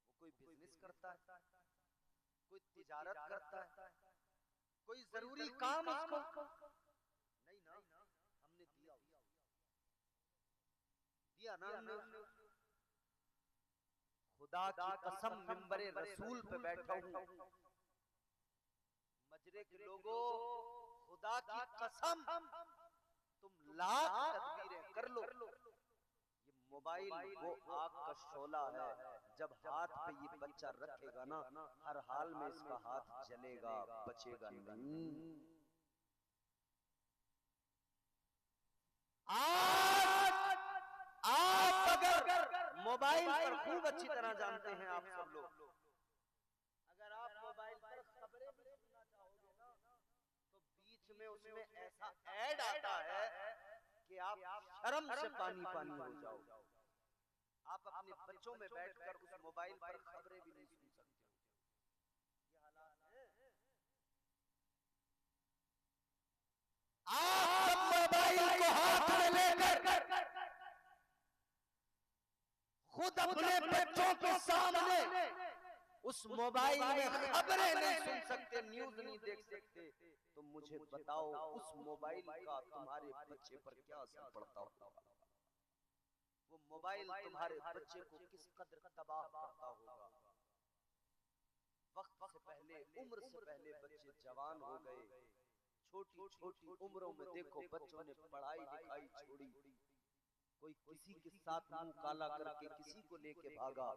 वो कोई बिजनेस करता है, कोई तिजारत करता है, कोई जरूरी काम उसको नहीं ना, हमने दिया ना हमने। खुदा की कसम मिंबरे रसूल पे बैठा हूं, मजरे के लोगों खुदा की कसम तुम लाख तकबीरें कर लो, ये मोबाइल वो आग का शोला है, जब हाथ पे ये बच्चा रखेगा ना हर हाल में इसका हाथ जलेगा, बचेगा नहीं। आप अगर मोबाइल पर खूब अच्छी तरह जानते हैं आप सब लोग, अगर आप मोबाइल पर खबरें भी सुनना चाहोगे ना तो बीच में उसमें ऐसा ऐड आता है कि आप शर्म से पानी पानी हो जाओ। आप अपने बच्चों में बैठकर उस मोबाइल पर खबरें भी नहीं सुन सकते। ये हालात है। आप मोबाइल को हाथ में लेकर खुद अपने बच्चों के सामने उस मोबाइल में खबरें नहीं सुन सकते, न्यूज नहीं देख सकते, तो मुझे बताओ उस मोबाइल का तुम्हारे बच्चे पर क्या असर पड़ता होगा? वो मोबाइल तुम्हारे बच्चे को किस कदर तबाह करता होगा। वक्त से पहले, उम्र से पहले बच्चे जवान हो गए, छोटी छोटी उम्रों में देखो बच्चों ने पढ़ाई लिखाई छोड़ी, कोई किसी के साथ मुंह काला करके किसी को लेके भागा,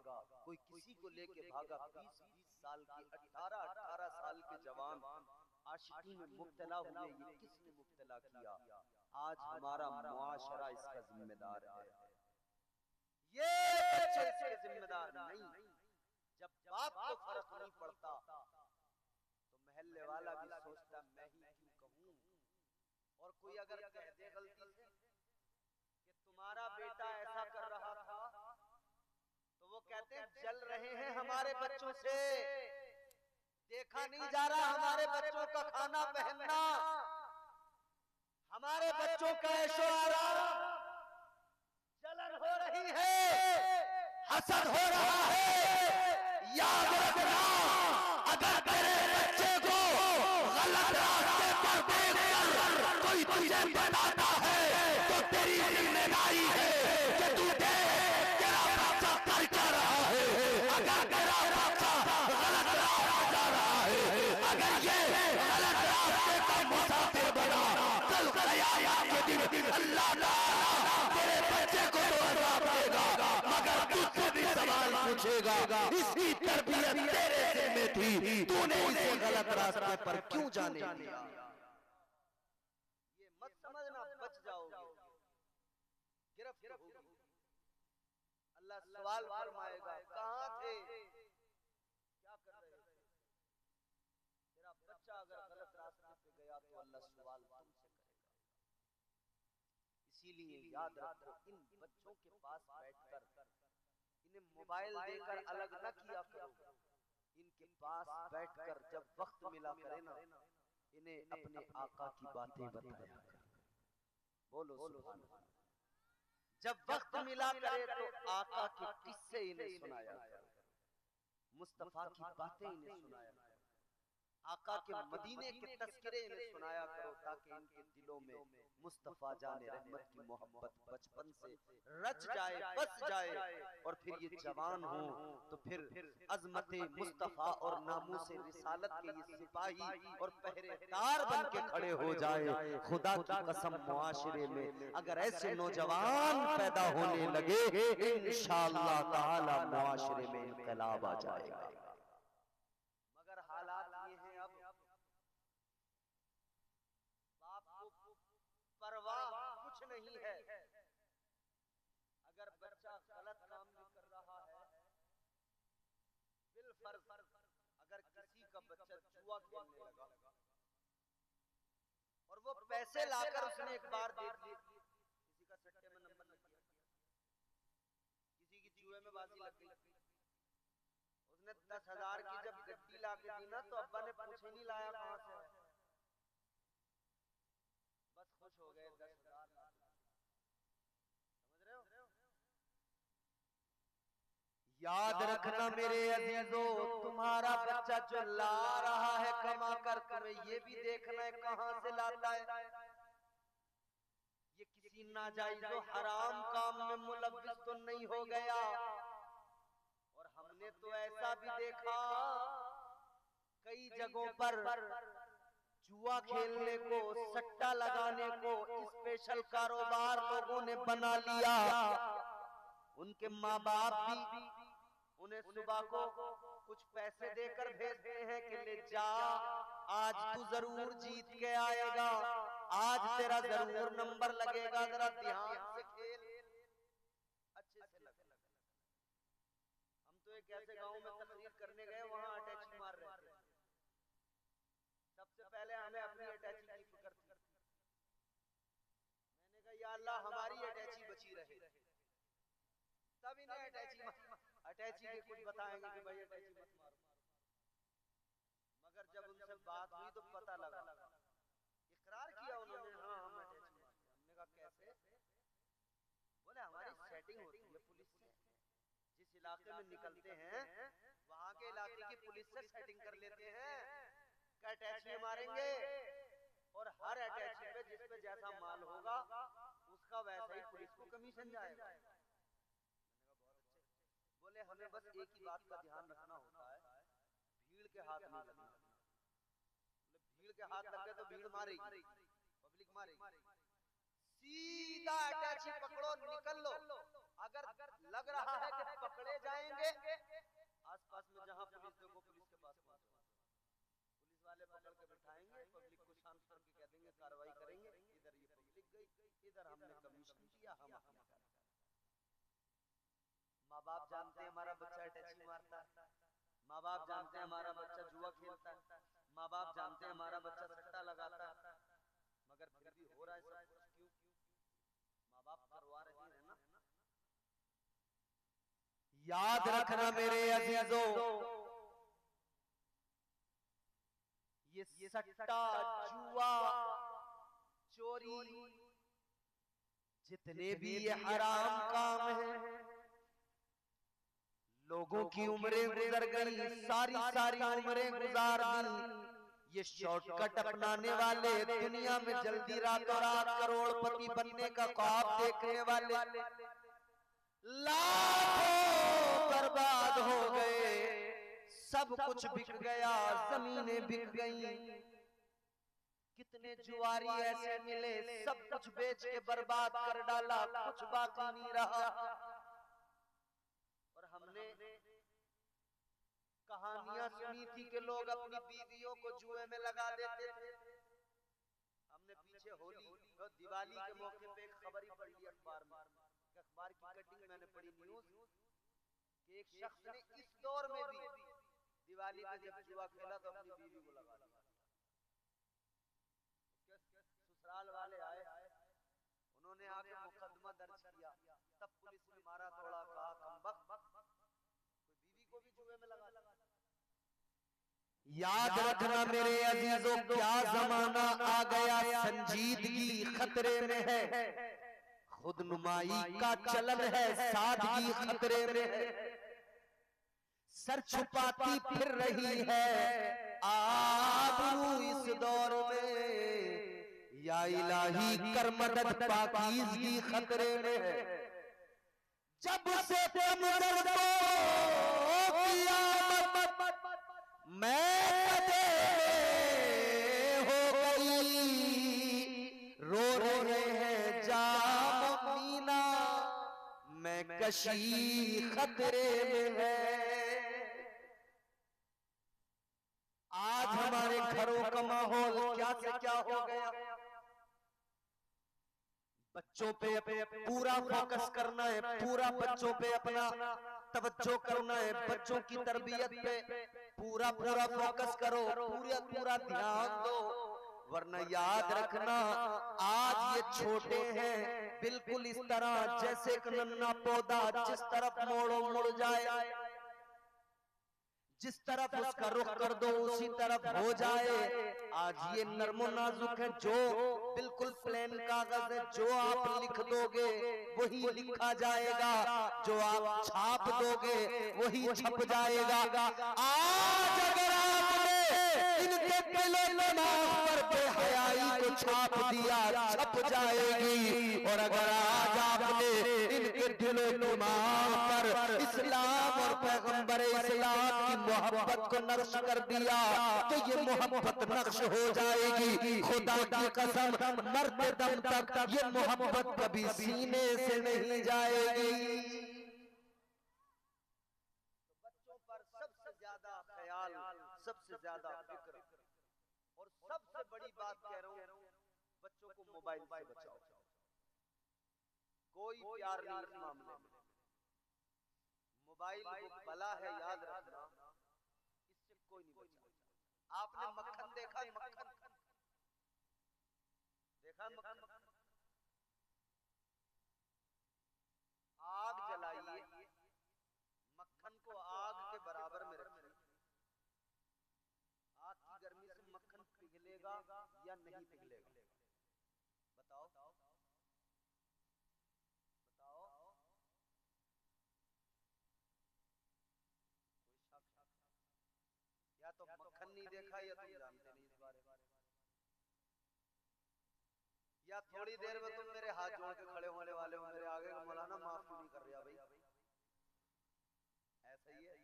कोई किसी को लेके भागा। 20-20 साल की 18-18 साल के जवान आशिकी में मुब्तला हुए, ये किसने मुब्तला किया? आज हमारा मुआशरा इसका जिम्मेदार है, ये बच्चे इसके जिम्मेदार नहीं। जब बाप को फर्क नहीं पड़ता तो महल्ले वाला भी सोचता मैं ही क्यों कहूं, और कोई अगर कह दे गलती से कि तुम्हारा बेटा ऐसा कर रहा था तो वो कहते हैं जल रहे हैं हमारे बच्चों से, देखा नहीं जा रहा हमारे बच्चों का खाना पहनना, हमारे बच्चों का ऐशो आराम, जलन हो रही है, असद हो रहा है। याद रखना, अगर तेरे बच्चे को गलत रास्ते पर देखकर कोई तुझे बताता है तो तेरी जिम्मेदारी है कि तू देख तेरा बच्चा कर क्या रहा है। अगर तेरा बच्चा गलत रास्ते जा रहा है, अगर ये गलत रास्ते का मुसाफिर बना, कल क़यामत के दिन अल्लाह ताला तेरे बच्चे को तो अज़ाब देगा, मगर तुझसे भी सवाल पूछेगा, इसकी तरबियत तेरे सिर में थी, तूने इसे गलत रास्ते पर क्यों जाने दिया। ये मत समझना बच जाओगे, गिरफ्त होगी। अल्लाह सवाल फरमाएगा, कहाँ थे, क्या कर रहे थे। तेरा बच्चा अगर गलत रास्ते पे गया तो अल्लाह सवाल तुमसे करेगा। इसीलिए याद रखो, इन बच्चों के पास बैठकर इन्हें मोबाइल देकर अलग न किया करो। इनके पास बैठकर जब वक्त मिला करे ना, इन्हें अपने आका की बातें बताया कर। बोलो सुभान अल्लाह। जब वक्त मिला करे तो आका के किस्से इन्हें सुनाया करो, मुस्तफा की बातें इन्हें सुनाया करो, आका के मदीने के तस्करे इन्हें सुनाया करो, ताकि इनके दिलों में मुस्तफा जाने रहमत की मोहब्बत बचपन से रच जाए, बस जाए, और फिर ये जवान हो तो फिर अजमते मुस्तफा और नामूस रिसालत के ये सिपाही और पहरेदार बन के खड़े हो जाए। खुदा की कसम, मुआशरे में अगर ऐसे नौजवान पैदा होने लगे, इंशाअल्लाह ताला मुआशरे में इनकलाब आ जाएगा। मगर हालात ये हैं, अब बाप को परवाह कुछ नहीं है। अगर बच्चा गलत काम भी कर रहा है, बिलफर्ज अगर किसी का बच्चा जुआ खेलने लगा और वो पैसे लाकर उसने एक बार दे दिए, किसी का सट्टे में नंबर लग गया, किसी की जुए में बाजी लग गई, उसने 10,000 की जब गड्डी ला के दी ना, तो अब्बा ने पूछे नहीं लाया कहां से है, बस खुश हो गए 10,000। समझ रहे हो? याद रखना मेरे अजीजों, तुम्हारा बच्चा जो ला रहा है कमा कर, तुम्हें ये भी देखना है कहां से लाता है। ये किसी नाजायज हराम काम में मुलव्विस तो नहीं हो गया। और हमने तो ऐसा भी देखा कई जगहों पर जुआ खेलने को, सट्टा लगाने को स्पेशल कारोबार लोगों ने बना लिया। उनके माँ बाप भी उन्हें सुबह को कुछ पैसे देकर भेजते हैं कि ले जा, आज तू जरूर जीत के आएगा, आज तेरा जरूर नंबर लगेगा, जरा ध्यान से खेल, अच्छे से लगे। हम तो एक ऐसे गांव में तकरीर करने गए, वहां अटैची मार रहे थे। सबसे पहले हमें अपनी अटैची की फिक्र थी। मैंने कहा या अल्लाह हमारी अटैची बची रहे, तब इन्हें अटैची के कुछ बताएंगे कि भाई अटैची मत मारो। मगर जब उनसे बात हुई तो पता लगा, इकरार किया उन्होंने, हाँ हम अटैची मारते। हमने कहा कैसे? बोले हमारी सेटिंग होती है पुलिस से, जिस इलाके में निकलते हैं वहां के इलाके की पुलिस से सेटिंग कर लेते हैं कि अटैची मारेंगे, और हर अटैची पे जिस पे जैसा माल होगा उसका वैसा ही पुलिस को कमीशन जाएगा। बोले हमें बस एक ही बात का ध्यान रखना होता है, भीड़ के हाथ नहीं लगना। बोले भीड़ के हाथ लग गए तो भीड़ मारेगी, पब्लिक मारेगी। सीधा अटैची पकड़ो, निकल लो। अगर लग रहा है कि पकड़े जाएंगे, आसपास में जहां पुलिस देखो पुलिस के पास पहुंचो, पुलिस वाले पकड़ के बिठाएंगे, पब्लिक को शांत करके कह देंगे कार्रवाई करेंगे। इधर ये पब्लिक गई, इधर हमने कमीशन दिया, हम अपना कर। माँ बाप जानते हैं हमारा बच्चा अटैची मारता है, माँ बाप जानते हैं हमारा बच्चा जुआ खेलता है, माँ बाप जानते हैं हमारा बच्चा सट्टा लगाता है, मगर फिर भी हो रहा है सब कुछ क्यों? माँ बाप करवा रहे हैं ना। याद रखना मेरे अजीजों, ये सट्टा, जुआ, चोरी, जितने भी ये हराम काम है, लोगों की उम्रें गुजर गई, सारी सारी उम्रें गुजार दी। ये शॉर्टकट अपनाने वाले, दुनिया में जल्दी रातों रात करोड़पति बनने का ख्वाब देखने वाले लाखों बर्बाद हो गए। सब कुछ बिक गया, जमीनें बिक गई। कितने जुआरी ऐसे मिले, सब कुछ बेच के बर्बाद कर डाला, कुछ बाकी नहीं रहा। और हमने कहानियां सुनी थी कि लोग अपनी बीवियों को जुए में लगा देते थे। हमने पीछे होली और दिवाली के मौके पे एक खबर ही पढ़ ली अखबार में। अखबार की कटिंग मैंने पढ़ी न्यूज कि एक शख्स ने इस दौर में भी दिवाली पे जब जुआ खेला तो अपनी बीवी को लगा दिया। ससुराल वाले आए, उन्होंने आके मुकदमा दर्ज किया। तब पुलिस ने मारा थोड़ा, कहा कमबख्त, कोई बीवी को भी जुए में लगा दिया। याद रखना मेरे अजीजों, क्या जमाना आ गया, संजीदगी खतरे में है, खुदनुमाई का चलन है, सादगी खतरे में है। सर छुपाती फिर रही है आबरू इस दौर में, या इलाही कर मदद पाकीज़गी खतरे में है। जब से तुम मैं हो गई, रो रहे हैं जाम मीना, मैं कशी खतरे में है। आज हमारे घरों का माहौल क्या से क्या हो गया। बच्चों पे पूरा फोकस करना है, पूरा बच्चों पे अपना तवज्जो करना है, बच्चों की तरबियत पे पूरा पूरा फोकस करो, पूरा ध्यान दो। वरना याद रखना आज ये छोटे हैं बिल्कुल इस तरह जैसे एक नन्हा पौधा, जिस तरफ मोड़ो मुड़ जाए, जिस तरफ उसका रुख कर दो उसी तरफ हो जाए। आज ये नर्मो नाजुक है, जो बिल्कुल प्लेन कागज है, जो आप लिख दोगे वही लिखा जाएगा, जो आप छाप दोगे वही छप जाएगा। आज अगर आपने इनके दिलो-दिमाग पर बेहयाई को छाप दिया, छप जाएगी। और अगर आज आपने इनके दिलो-दिमाग पर इस्लाम और पैगंबर इस्लाम की मोहब्बत को नक्श कर दिया तो ये मोहब्बत नक्श हो जाएगी। खुदा की कसम, मरते दम तक ये मोहब्बत कभी सीने से नहीं जाएगी। बच्चों पर सबसे ज्यादा ख्याल, सबसे ज्यादा फिक्र, और सबसे बड़ी बात कह रहा हूँ, बच्चों को मोबाइल से बचाओ। कोई प्यार नहीं इस मामले में। मोबाइल वो बला है, याद रखना, इससे कोई नहीं बचा। आपने मक्खन देखा? मक्खन देखा? मक्खन आग जलाइए, मक्खन को आग के बराबर में रखिए। आग की गर्मी से मक्खन पिघलेगा या नहीं पिघलेगा? बताओ बताओ। या तो मक्खन नहीं देखा या तुम जानते नहीं इस बारे में, या थोड़ी देर में तुम मेरे हाथ जोड़ के खड़े होने वाले हो मेरे आगे, मौलाना माफ क्यों नहीं कर रहा भाई? ऐसा ही है,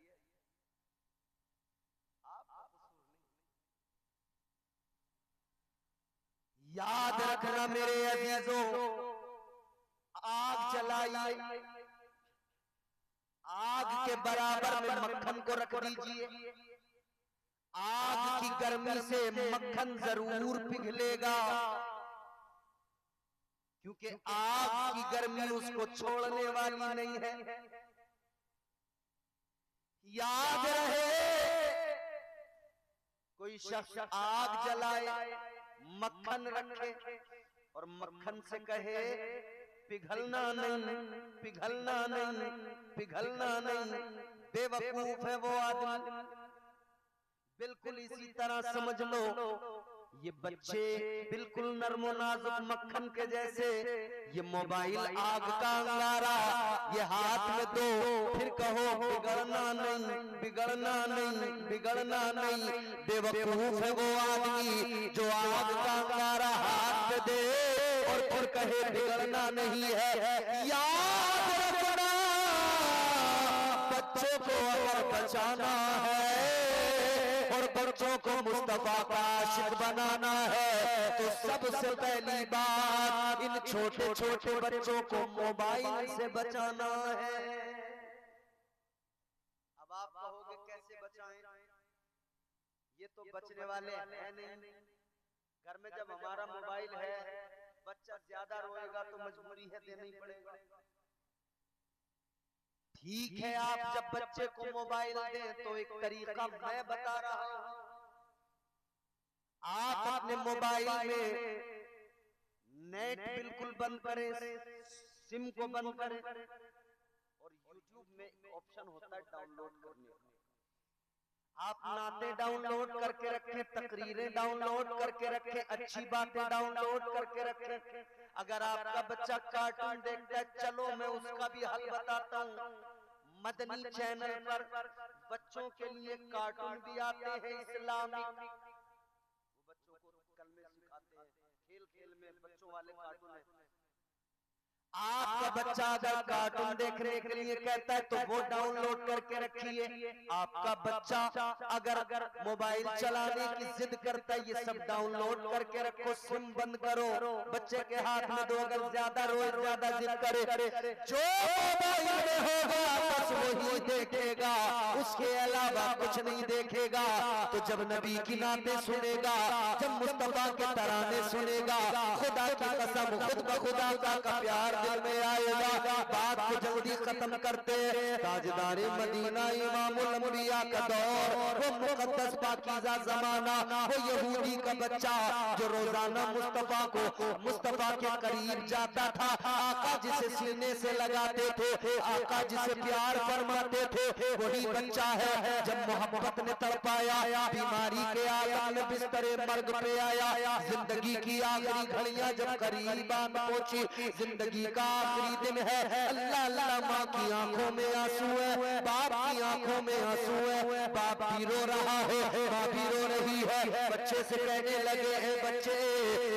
आपका कसूर नहीं। याद रखना मेरे अजीजों, आग जलाइए, आग के बराबर में मक्खन को रख दीजिए। आग की गर्मी से मक्खन जरूर पिघलेगा, क्योंकि आग की गर्मी उसको छोड़ने वाली नहीं है। याद रहे, कोई शख्स आग जलाए, मक्खन रखे और मक्खन से कहे पिघलना नहीं, पिघलना नहीं, पिघलना नहीं, बेवकूफ है वो आदमी। बिल्कुल इसी तरह समझ लो, ये बच्चे बिल्कुल नर्मो नाजुक मक्खन के जैसे। ये मोबाइल आग का अंगारा, ये हाथ में दो फिर कहो बिगड़ना नहीं, बिगड़ना नहीं, बिगड़ना नहीं। बेवकूफ है वो आदमी जो आग का अंगारा हाथ पे दे और फिर कहे बिगड़ना नहीं है। याद रखना, बच्चों को अगर बचाना है और बच्चों को मुस्तफा का आशिक बनाना है तो सबसे पहली बात इन छोटे छोटे बच्चों को मोबाइल से बचाना है। अब आप कहोगे कैसे बचाएं? ये तो बचने वाले हैं नहीं। घर में जब हमारा मोबाइल है, बच्चा ज्यादा रोएगा तो मजबूरी है देना ही पड़ेगा। ठीक है, आप जब बच्चे को मोबाइल दें तो एक तरीका मैं बता रहा हूं। आप अपने मोबाइल में नेट बिल्कुल बंद करें, सिम को बंद करें और YouTube में ऑप्शन होता है डाउनलोड करने का। आप नाते डाउनलोड करके रखें, तकरीरें डाउनलोड करके रखें, अच्छी बातें डाउनलोड करके रखें। अगर आपका बच्चा कार्टून देखता है, चलो मैं उसका भी हल बताता हूँ। मदनी चैनल पर बच्चों के लिए कार्टून भी आते हैं इस्लामिक, वो बच्चों को कलमे सिखाते हैं, खेल खेल में बच्चों वाले कार्टून है। आपका बच्चा अगर कार्टून देखने के लिए कहता है तो वो डाउनलोड करके रखिए। आपका बच्चा अगर मोबाइल चलाने की जिद करता है, ये सब डाउनलोड करके रखो, सिम बंद करो, बच्चे के हाथ में दो। अगर ज्यादा रोए, ज्यादा जिद करे, जो मोबाइल में होगा बस वही देखेगा, उसके अलावा कुछ नहीं देखेगा। तो जब नबी की नाते सुनेगा, जब मुस्तफा के तराने सुनेगा, खुदा की कसम खुद ब खुदा का प्यार दिल में आएगा। बात को जल्दी खत्म करते हैं। ताजदार मदीना इमामुल अंबिया का दौर, वो मुकद्दस पाकीज़ा जमाना, वो यहूदी का बच्चा जो रोजाना मुस्तफा के करीब जाता था, आका जिसे सीने से लगाते थे, आका जिसे प्यार फरमाते थे, वही बच्चा है। जब मोहब्बत ने तड़पाया, बीमारी के आलम में बिस्तरे मर्ग पे आया, जिंदगी की आखिरी घड़ियां जब करीब आ पहुंची, जिंदगी का आखिरी दिन है, अल्लाह अल्लाह, माँ की आंखों में आंसू है, बाप की आंखों में आंसू है। बाप भी रो रहा है, माँ भी रो रही है। बच्चे से कहने लगे, है बच्चे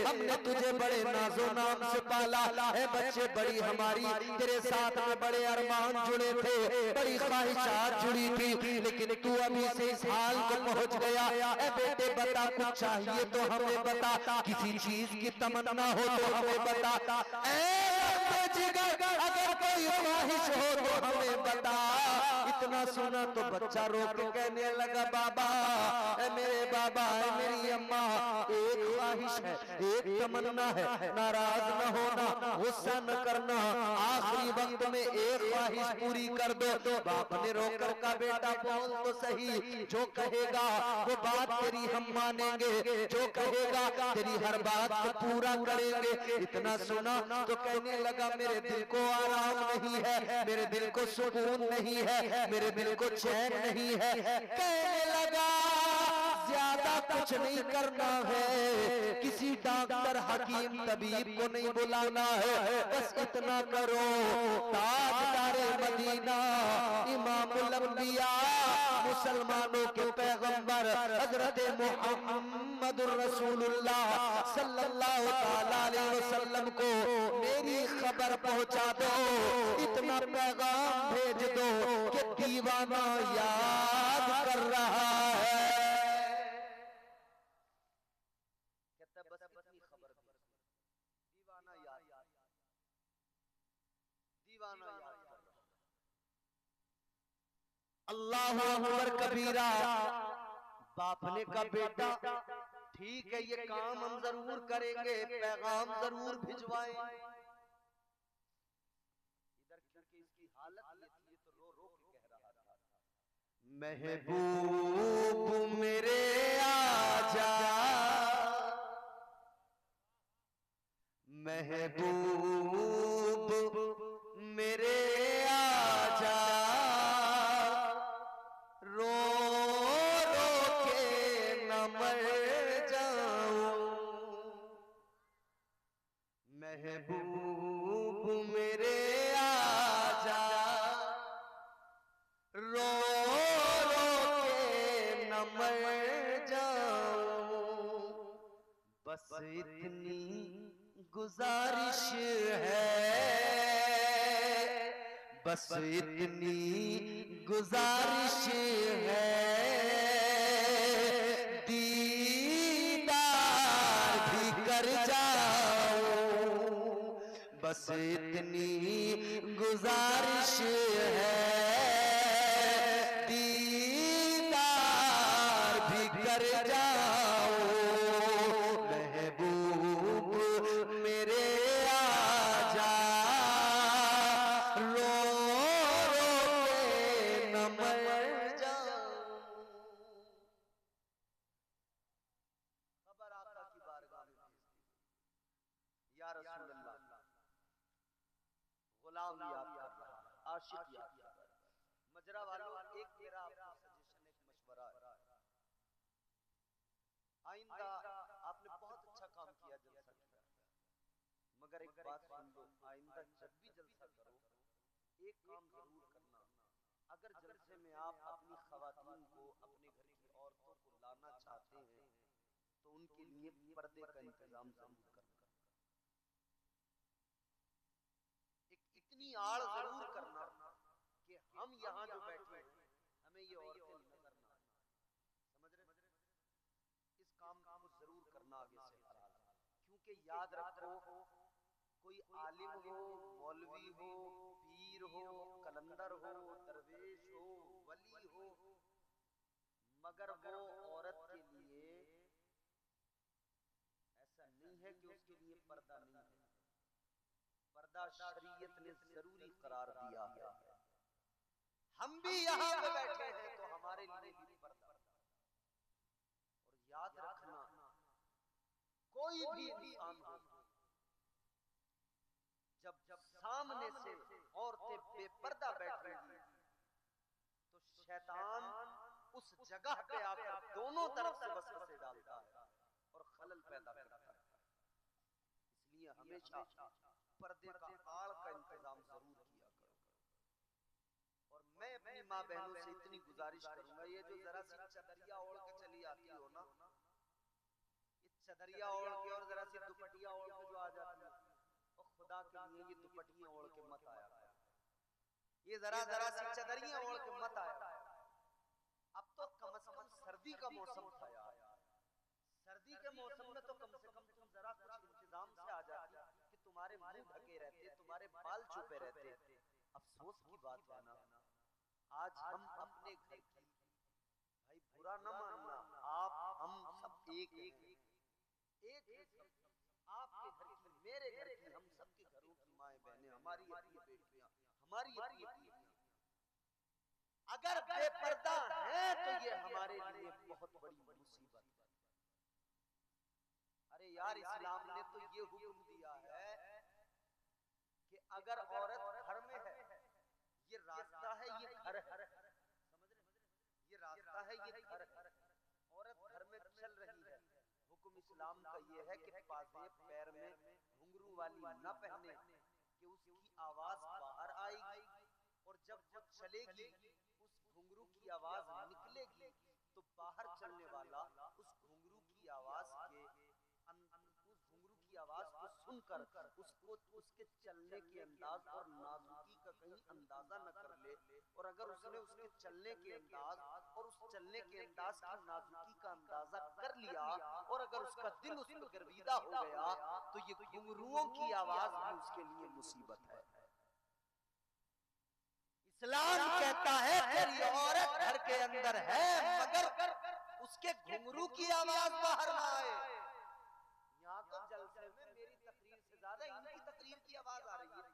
हमने तुझे बड़े नाजो नाम से पाला है, बच्चे बड़ी हमारी तेरे साथ में बड़े अरमान जुड़े थे, बड़ी ख्वाहिशात जुड़ी थी, लेकिन तू अभी से इस हाल को पहुंच गया। ए बेटे बता, कुछ चाहिए तो हमें बता, किसी चीज की तमन्ना हो तो हमें बता, अगर कोई ख्वाहिश हो तो हमें बता। इतना सुना तो बच्चा रो के कहने लगा, बाबा ए मेरे बाबा, ए मेरी अम्मा, एक ख्वाहिश है, एक तमन्ना है, नाराज न होना, गुस्सा न करना, आखिरी वक्त में एक ख्वाहिश पूरी कर दो। बाप ने रोकर का, बेटा बोल तो सही, जो कहेगा वो बात तेरी हम मानेंगे, जो कहेगा तेरी हर बात को पूरा करेंगे। इतना सुना तो कहने लगा, मेरे दिल को आराम नहीं है, मेरे दिल को सुकून नहीं है, मेरे दिल को चैन नहीं है। कहने लगा, ज्यादा कुछ नहीं करना है, किसी डॉक्टर हकीम तबीब को नहीं बुलाना है, बस इतना करो, ताजदारे मदीना इमामुल अंबिया मुसलमानों के पैगंबर हजरत मुहम्मदुर रसूलुल्लाह सल्लल्लाहु ताला अलैहि वसल्लम को मेरी खबर पहुंचा दो, इतना पैगाम भेज दो कि दीवाना याद कर रहा है। कहता बस इतनी खबर दे, दीवाना याद कर रहा। अल्लाहु अकबर कबीरा। बाप ने कहा, बेटा ठीक है, ये काम हम जरूर करेंगे, पैगाम जरूर भिजवाएं। इधर क्योंकि इसकी हालत ये थी, ये तो रो रो के कह रहा था, महबूब मेरे आजा, महबूब मेरे आजा, रो रो के न मर जाऊं, महबूब मेरे आजा, बस इतनी गुजारिश है, दीदार भी कर जाओ। बस इतनी गुजारिश है, दीदार भी कर जाओ। महबूब मेरे आजा, रो रो के न मर जाओ। खबर आका की बारगाह में भेज दी, या रसूल अल्लाह, गुलाम याद कर रहा है, आशिक याद कर रहा है। मजरा वालों, एक मेरा आपको सजेशन, एक मशवरा है। आइंदा आपने बहुत अच्छा काम किया, जलसा किया, मगर एक बात सुन लो, आइंदा जब भी जलसा करो एक काम जरूर करना। अगर जलसे में आप अपनी खवातीन को, अपने घर की औरतों को लाना चाहते हैं तो उनके लिए पर्दे का इंतजाम जरूर करना। एक इतनी आड़ जरूर करना कि हम यहाँ जो बैठे हैं हमें ये औरतें नजर ना आए। समझ रहे? इस काम को जरूर करना आगे से हर हाल। क्योंकि याद रखो, कोई आलिम हो, मौलवी हो, पीर हो, कलंदर हो, दरवेश हो, वली हो, मगर वो औरत के लिए ऐसा नहीं है कि उसके लिए पर्दा नहीं है। पर्दा शरीयत ने जरूरी करार दिया है। हम भी यहाँ पे बैठे हैं तो हमारे लिए भी पर्दा। और याद रखना, कोई भी इंसान हो, जब सामने से औरतें बेपर्दा बैठेंगी तो शैतान उस जगह पे आकर दोनों तरफ से वसवसे डालता है और खलल पैदा करता है। इसलिए हमेशा पर्दे का आड़ का इंतजाम जरूर किया करो। और मैं अपनी माँ बहनों से इतनी गुजारिश करूंगा, ये जो जरा सी चदरिया ओढ़ के चली आती हो ना, ये चदरिया ओढ़ के और जरा सी दुपट्टिया ओढ़ के जो आ जाती है, और खुदा के लिए ये दुपट्टियां ओढ़ के मत आया, ये जरा सी चदरियां ओढ़ के मत आया। अब तो कम से कम सर्दी का मौसम था यार, सर्दी के मौसम में तो कम से कम तुम जरा कुछ इंतजाम से आ जाती कि तुम्हारे मुंह ढके रहते, तुम्हारे बाल छुपे रहते। अफसोस की बात है ना, आज हम अपने घर की, भाई बुरा न मानना, आप हम सब एक हैं, एक है सब। आपके घर की, मेरे घर की, हम सबके घरों की माएं बहनें, हमारी अपनी बेटियां, हमारी अपनी बेटियां अगर बेपर्दा हैं तो ये हमारे लिए बहुत बड़ी मुसीबत है। अरे यार, इस्लाम ने तो ये हुक्म दिया है कि अगर औरत घर में है, ये रास्ता है, ये घर है, समझ रहे? ये रास्ता है, ये घर है, औरत घर में चल रही है, हुक्म इस्लाम का ये है कि पाजेब पैर में घुंघरू वाली न पहने, कि उसकी आवाज बाहर आएगी और जब वो चलेगी उस घुंघरू की आवाज निकलेगी तो बाहर चलने वाला उस घुंघरू की आवाज के उस घुंघरू की आवाज को सुनकर उसको उसके चलने के अंदाज और नाजुकी का कहीं अंदाजा न कर ले। और अगर उसने उसके चलने के अंदाज और उस चलने के अंदाज की नाजुकी का अंदाजा कर लिया और अगर उसका दिल उस पर गर्विदा हो गया तो ये घुंघरूओं की आवाज भी उसके लिए मुसीबत है। इस्लाम कहता है तेरी औरत घर के अंदर है मगर उसके घुंघरू की आवाज बाहर ना आए। यहाँ तो जलसे में मेरी तकरीर से ज्यादा इनकी तकरीर की आवाज आ रही है।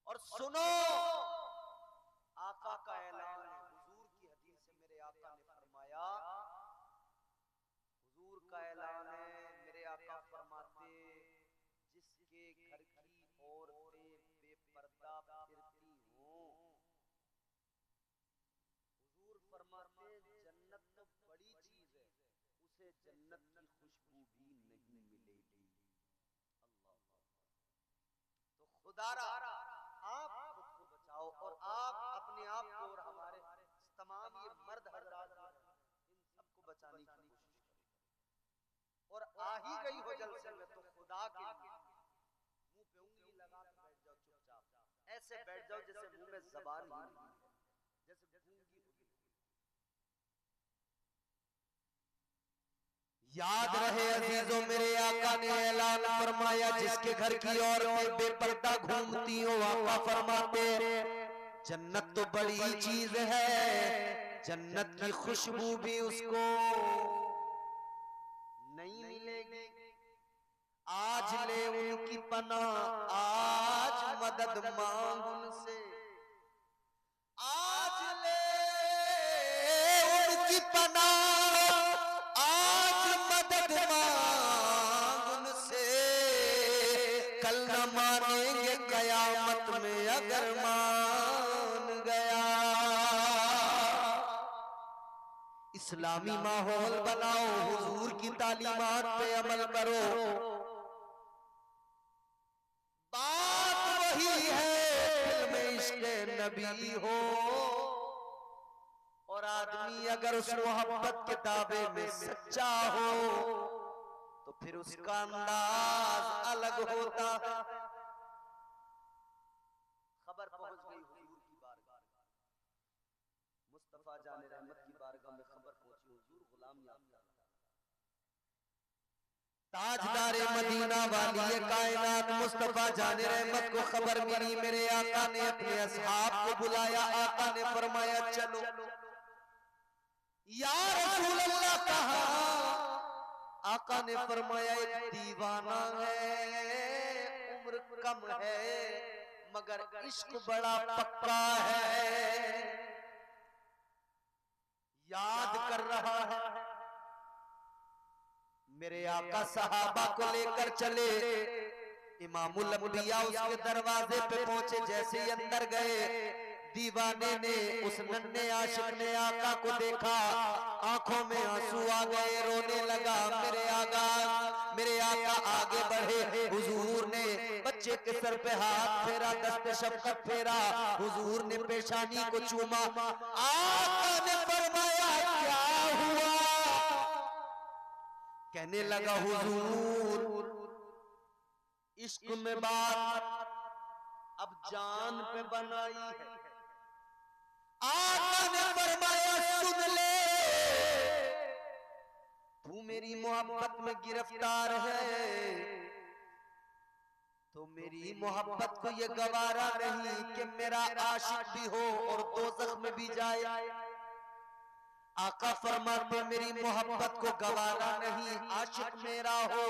और सुनो, आका का ऐलान है, हुजूर की हदीस से मेरे आका ने फरमाया, हुजूर का ऐलान है, मेरे आका फरमाते जिसके घर की औरतें बेपर्दा फिरती हों, हुजूर फरमाते जन्नत तो बड़ी चीज है, उसे जन्नत की खुशबू भी नहीं मिलेगी। अल्लाह, तो खुदारा आप खुद को बचाओ और आप अपने आप को और हमारे तमाम ये मर्द हजरात इन सबको बचाने की कोशिश करें। और आ ही गई हो जलसे में तो खुदा के लिए मुंह पे उंगली ऐसे बैठ जाओ जैसे मुंह में ज़बान ही नहीं, जैसे गूंगी हुई। याद रहे अजीजों, मेरे आका ने ऐलान फरमाया, जिसके घर की औरतें बेपर्दा घूमती हो, आका फरमाते जन्नत तो बड़ी चीज है, जन्नत की खुशबू भी उसको नहीं मिलेगी। आज ले उनकी पनाह, आज मदद मांग उनसे, आज ले उनकी पनाह, आज मदद मांग उनसे, कल न मानेंगे कयामत में अगर मान गया। इस्लामी माहौल बनाओ, हुजूर की तालीमात पे अमल करो। बात वही है, दिल में इश्क़े नबी हो, और आदमी अगर उस मोहब्बत के दावे में सच्चा हो तो फिर उसका अंदाज अलग होता है। खबर पहुंच गई हुजूर की बारगाह, मुस्तफा जाने रहमत की बारगाह में खबर पहुंची, हुजूर गुलाम याफ्ता, ताजदारे मदीना वाली कायनात मुस्तफा जाने रहमत को खबर मिली। मेरे आका ने अपने असहाब को बुलाया, आका ने फरमाया चलो। या रसूल अल्लाह कहा? आका ने फरमाया एक दीवाना है, उम्र कम है, मगर इश्क बड़ा पक्का है, याद कर रहा है। मेरे आका सहाबा को लेकर चले, इमामुल अंबिया उसके दरवाजे पे पहुंचे। जैसे ही अंदर गए, दीवाने ने, उस नन्हे आशिक ने आका को देखा, आंखों में आंसू आ गए, रोने लगा। मेरे आका आगे बढ़े, हुजूर ने बच्चे के सर पे हाथ फेरा, दस्ते शफकत फेरा, हुजूर ने पेशानी को चूमा। आका ने फरमाया क्या हुआ? कहने लगा हुजूर इश्क में बात अब जान पे बनाई है। आका ने फरमाया सुन ले, तू मेरी मोहब्बत में गिरफ्तार है, तो मेरी मोहब्बत को ये गवारा नहीं कि मेरा आशिक भी हो और दोज़ख में भी जाए। आका फरमाते मेरी मोहब्बत को गवारा नहीं, आशिक मेरा हो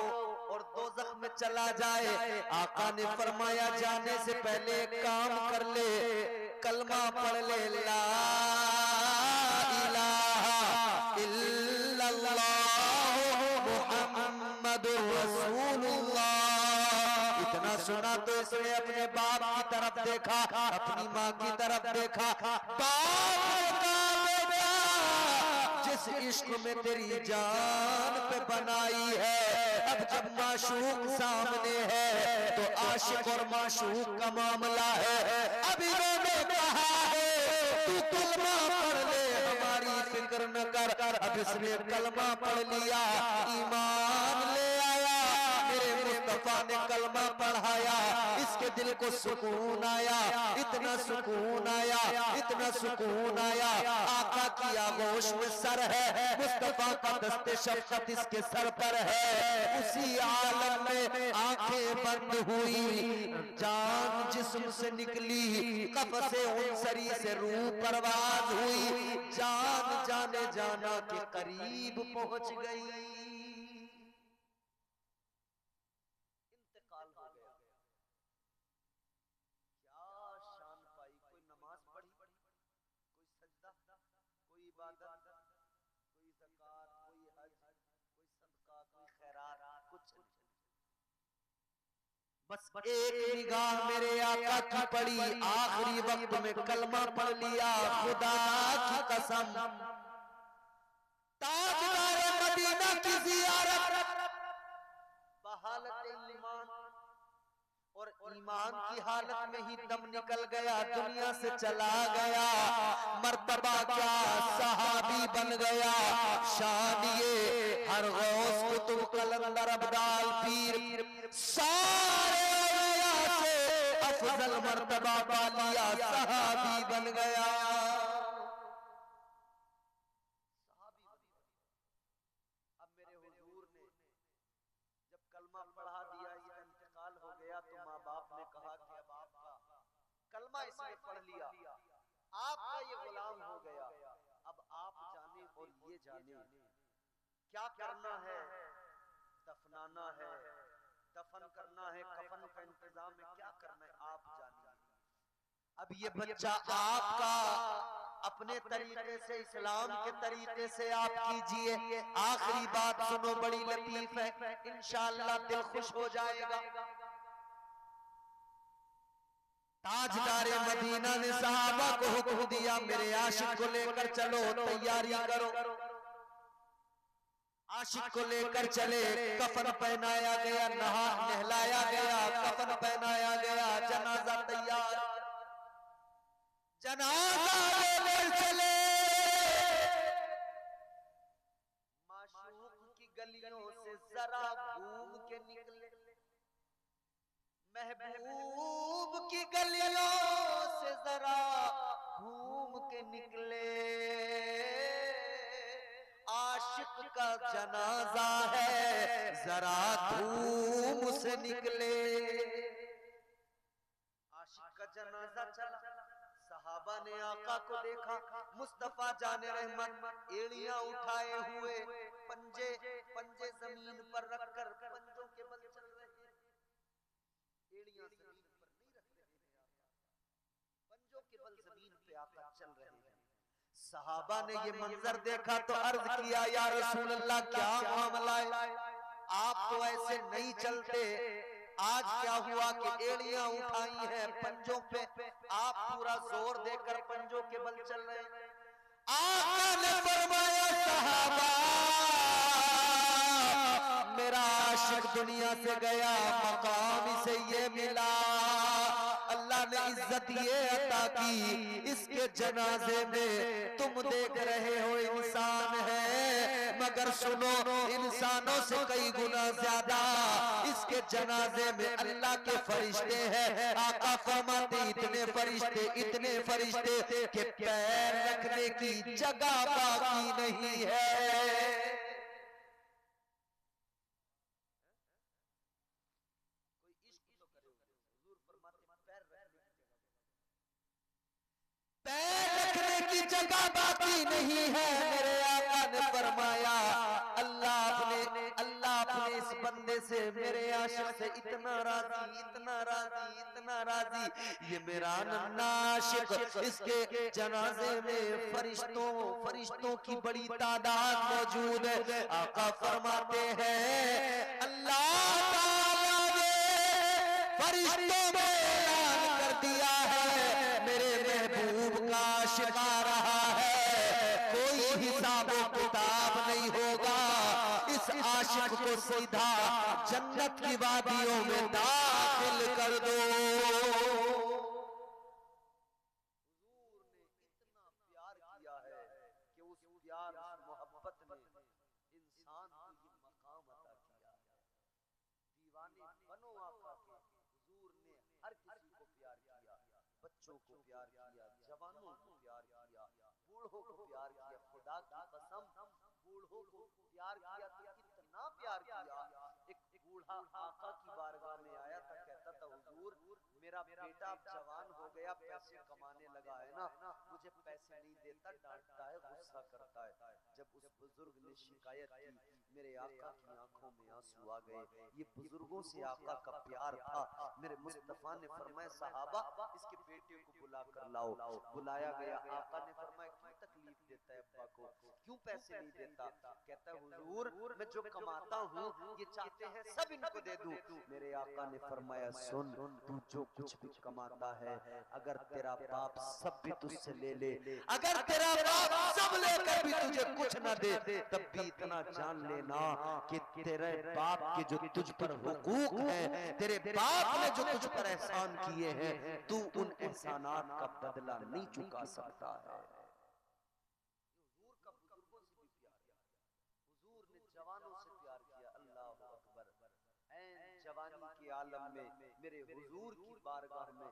और दोज़ख में चला जाए। आका ने फरमाया जाने से पहले एक काम कर ले, कलमा पढ़ ले, ला इलाहा इल्लल्लाह मुहम्मदुर रसूलुल्लाह। इतना सुना तो इसने अपने बाप की तरफ देखा, अपनी माँ की तरफ देखा। बाप का बेटा, जिस इश्क में तेरी जान पे बनाई है, अब जब माशूक सामने है तो आशिक और माशूक का मामला है। अभी इन्होंने कहा है तू कलमा पढ़ ले, हमारी फिक्र न कर। अब इसने कलमा पढ़ लिया, ईमान ले आया, मेरे मुस्तफा ने कलमा पढ़ाया, इसके दिल को सुकून आया, इतना सुकून आया, इतना सुकून आया। आका की आगोश में सर है, मुस्तफा का दस्ते शफ़क़त इसके सर पर है। उसी आलम में आंखें बंद हुई, जान जिस्म से निकली, कफ़से उनसरी से रूह परवाज हुई, जान जाने जाना के करीब पहुंच गई। बस एक निगाह मेरे आका की पड़ी, आखिरी वक्त में कलमा पढ़ लिया। खुदा की कसम, ताजदार मदीना की ज़ियारत बहालत ईमान और ईमान की हालत में ही दम निकल गया, दुनिया से चला गया। मर्तबा क्या सहाबी बन गया, शान ये हर गौस कुतुब कलंदर अब्दाल पीर सारे औलिया से अफजल मर्तबा पा लिया, सहाबी बन गया। अब मेरे हुजूर ने जब कलमा पढ़ा दिया, ये इंतकाल हो गया, तो माँ बाप ने कहा कि अब आपका कलमा इसने पढ़ लिया, आपका ये गुलाम हो गया, अब आप जाने और ये जाने क्या करना है, दफनाना है, दफन करना है, कफन का इंतजाम है, क्या करना है आप जानिए। अब ये बच्चा आपका अपने तरीके से, इस्लाम के तरीके से आप कीजिए। आखिरी बात सुनो, बड़ी लतीफ है, इंशाअल्लाह दिल खुश हो जाएगा। ताजदारे मदीना ने सहाबा को हुक्म दिया, मेरे आशिक को लेकर चलो, तैयारी करो। आशिक को लेकर चले, कफन पहनाया गया, नहलाया गया, कफन पहनाया गया, जनाजा तैयार, जनाजा लेकर चले। माशूक की गलियों से जरा घूम के निकले, महबूब की गलियों से जरा घूम के निकले। आशिक का जनाजा है, जरा धूम से निकले। आशिक का जनाजा चला, सहाबा ने आका को देखा, मुस्तफा जाने रहमत एड़ियां उठाए हुए, पंजे पंजे जमीन पर रखकर पंजों के बल चल रहे हैं। एड़ियां जमीन पर नहीं रख रहे हैं, पंजों के बल जमीन पे आका चल रहे हैं। सहाबा ने ये मंजर देखा तो अर्ज किया, या रसूल अल्लाह क्या मामला है, आप तो ऐसे नहीं चलते, आज क्या हुआ कि एड़ियां उठाई हैं पंजों पे, आप पूरा जोर देकर पंजों के बल चल रहे हैं। आका ने फरमाया, सहाबा मेरा आशिक दुनिया से गया, मकाम इसे ये मिला, अल्लाह ने इज्जत ये अता की, इसके जनाजे में तुम देख रहे हो इंसान है, मगर सुनो इंसानों से कई गुना ज्यादा इसके जनाजे में अल्लाह के फरिश्ते हैं। आका फरमाते इतने फरिश्ते कि पैर रखने की जगह बाकी नहीं है। पैर रखने की जगह बाकी नहीं है। मेरे आका ने फरमाया, अल्लाह अपने इस बंदे से, मेरे आशिक से इतना राजी, ये मेरा नन्ना आशिक, इसके जनाजे में फरिश्तों की बड़ी तादाद मौजूद है। आका फरमाते हैं, अल्लाह ताला ने फरिश्तों में ऐलान कर दिया है, मेरे महबूब का आशिक आ रहा है, कोई हिसाब किताब नहीं होगा, इस आशिक को सीधा जन्नत की वादियों में दाखिल कर दो। हुजूर ने इतना प्यार किया है कि उस प्यार, उस मोहब्बत ने इंसान को ये मकाम अता किया है। दीवाने बनो आका के। हुजूर ने हर किसी को प्यार किया, बच्चों को प्यार किया, जवानों को प्यार किया, बूढ़ों को प्यार किया। खुदा की कसम, बूढ़ों को प्यार किया तो कितना प्यार किया। एक बूढ़ा आका की बारगाह में आया था, कहता था, हुजूर मेरा बेटा अब जवान हो गया, पैसे कमाने लगा है ना, मुझे पैसे नहीं देता, डांटता है, गुस्सा करता है। जब उस बुजुर्ग ने शिकायत की, मेरे आका की आंखों में आंसू आ गए। ये बुजुर्गों से आका का प्यार था। मेरे मुस्तफा ने फरमाया, सहाबा इसके बेटे को बुला कर लाओ। बुलाया गया, आका ने फरमाया, क्यों तकलीफ देता है अब्बा को, क्यों पैसे नहीं देता? कहता है, हुजूर मैं जो कमाता हूँ ये चाहते हैं सब इनको दे दूं। मेरे आका ने फरमाया, सुन तू जो कुछ भी कमाता है, अगर तेरा बाप सब भी तुझसे ले ले, अगर तेरा बाप सब लेकर भी तुझे कुछ न दे, तब भी इतना जान लेना कि तेरे बाप के जो तुझ पर हुकूक हैं, तेरे बाप ने जो तुझ पर एहसान किए हैं, तू उन एहसानात का बदला नहीं चुका सकता है। हुजूर का बुजुर्गों से भी प्यार है, हुजूर ने जवानों से प्यार किया। अल्लाह अकबर। ऐन जवानी के आलम में मेरे हुजूर की बारगाह में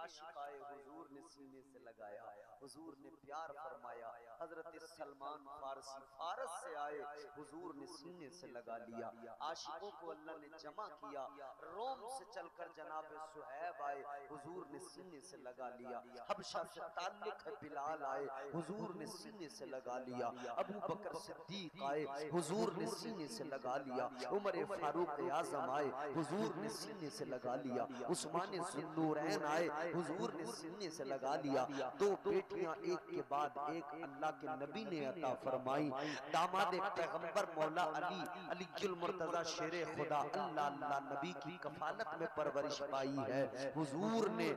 आशिक आए, हुजूर ने सीने से लगाया, हुजूर ने प्यार फरमाया। हजरत सलमान फारसी फारस से आए, हुजूर ने सीने से लगा लिया। आशिकों को अल्लाह ने जमा किया। रोम से चलकर जनाब सुहैब आए, हुजूर ने सीने से लगा लिया। हबशा से ताल्लुक है बिलाल आए, हुजूर ने सीने से लगा लिया। अबू बकर सिद्दीक आए, हुजूर ने सीने से लगा लिया। उमर फारूक आजम आए, हुजूर ने सीने से लगा लिया। उस्मान ज़ुन्नूरैन आए, हुजूर ने सीने से लगा लिया। दो बेटियां एक के बाद एक अल्लाह के नबी ने अता फरमाई। दामाद पैगंबर मौला अली अलीजुल मुर्तजा शेरे खुदा अल्लाह अल्लाह नबी की कफालत में परवरिश पाई है। हुजूर ने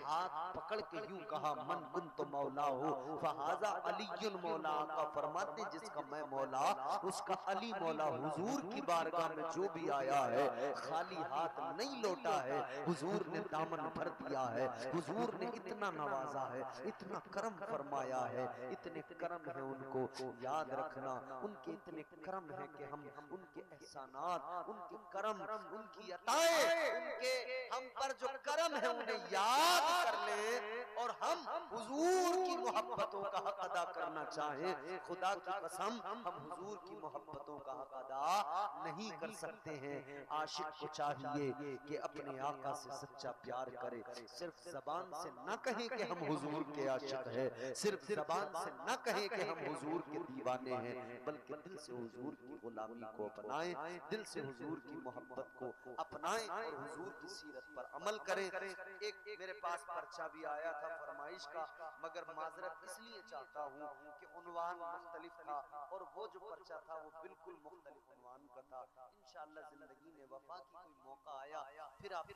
हाथ पकड़ के यूं कहा, मन कुन तो मौला हो फहाजा अलीयुल मौला। आका फरमाते जिसका मैं मौला उसका अली मौला। हुजूर की बारगाह में जो भी आया है खाली हाथ नहीं लौटा है, हुजूर ने दामन भर दिया है। हुजूर ने इतना नवाजा है, इतना करम फरमाया है, इतने करम है उनको याद रखना। उनके इतने करम है कि हम उनके एहसानात, उनके करम, उनकी अताएं, उनके हम पर जो करम है उन्हें याद कर ले और हम हुजूर की मोहब्बतों का हक अदा करना चाहें। खुदा की कसम हम हुजूर की मोहब्बतों का हक अदा नहीं कर सकते हैं। आशिक को चाहिए कि अपने आका से सच्चा प्यार करे। सिर्फ जबान से न कहे कि हम हुजूर के आशिक हैं, सिर्फ जबान से न कहे कि हम हुजूर के दीवाने हैं, बल्कि दिल से हुजूर की गुलामी को अपनाएं, दिल से हुजूर की मोहब्बत को अपनाएं और हुजूर की सीरत पर अमल करें। एक मेरे पास पर्चा भी आया था फरमाइश का, मगर माजरत इसलिए चाहता हूँ कि उन्वान मुख्तलिफ था और वो जो पर्चा था वो बिल्कुल मुख्तलिफ उन्वान का था। इंशाअल्लाह जिंदगी में वफा की कोई मौका आया फिर आप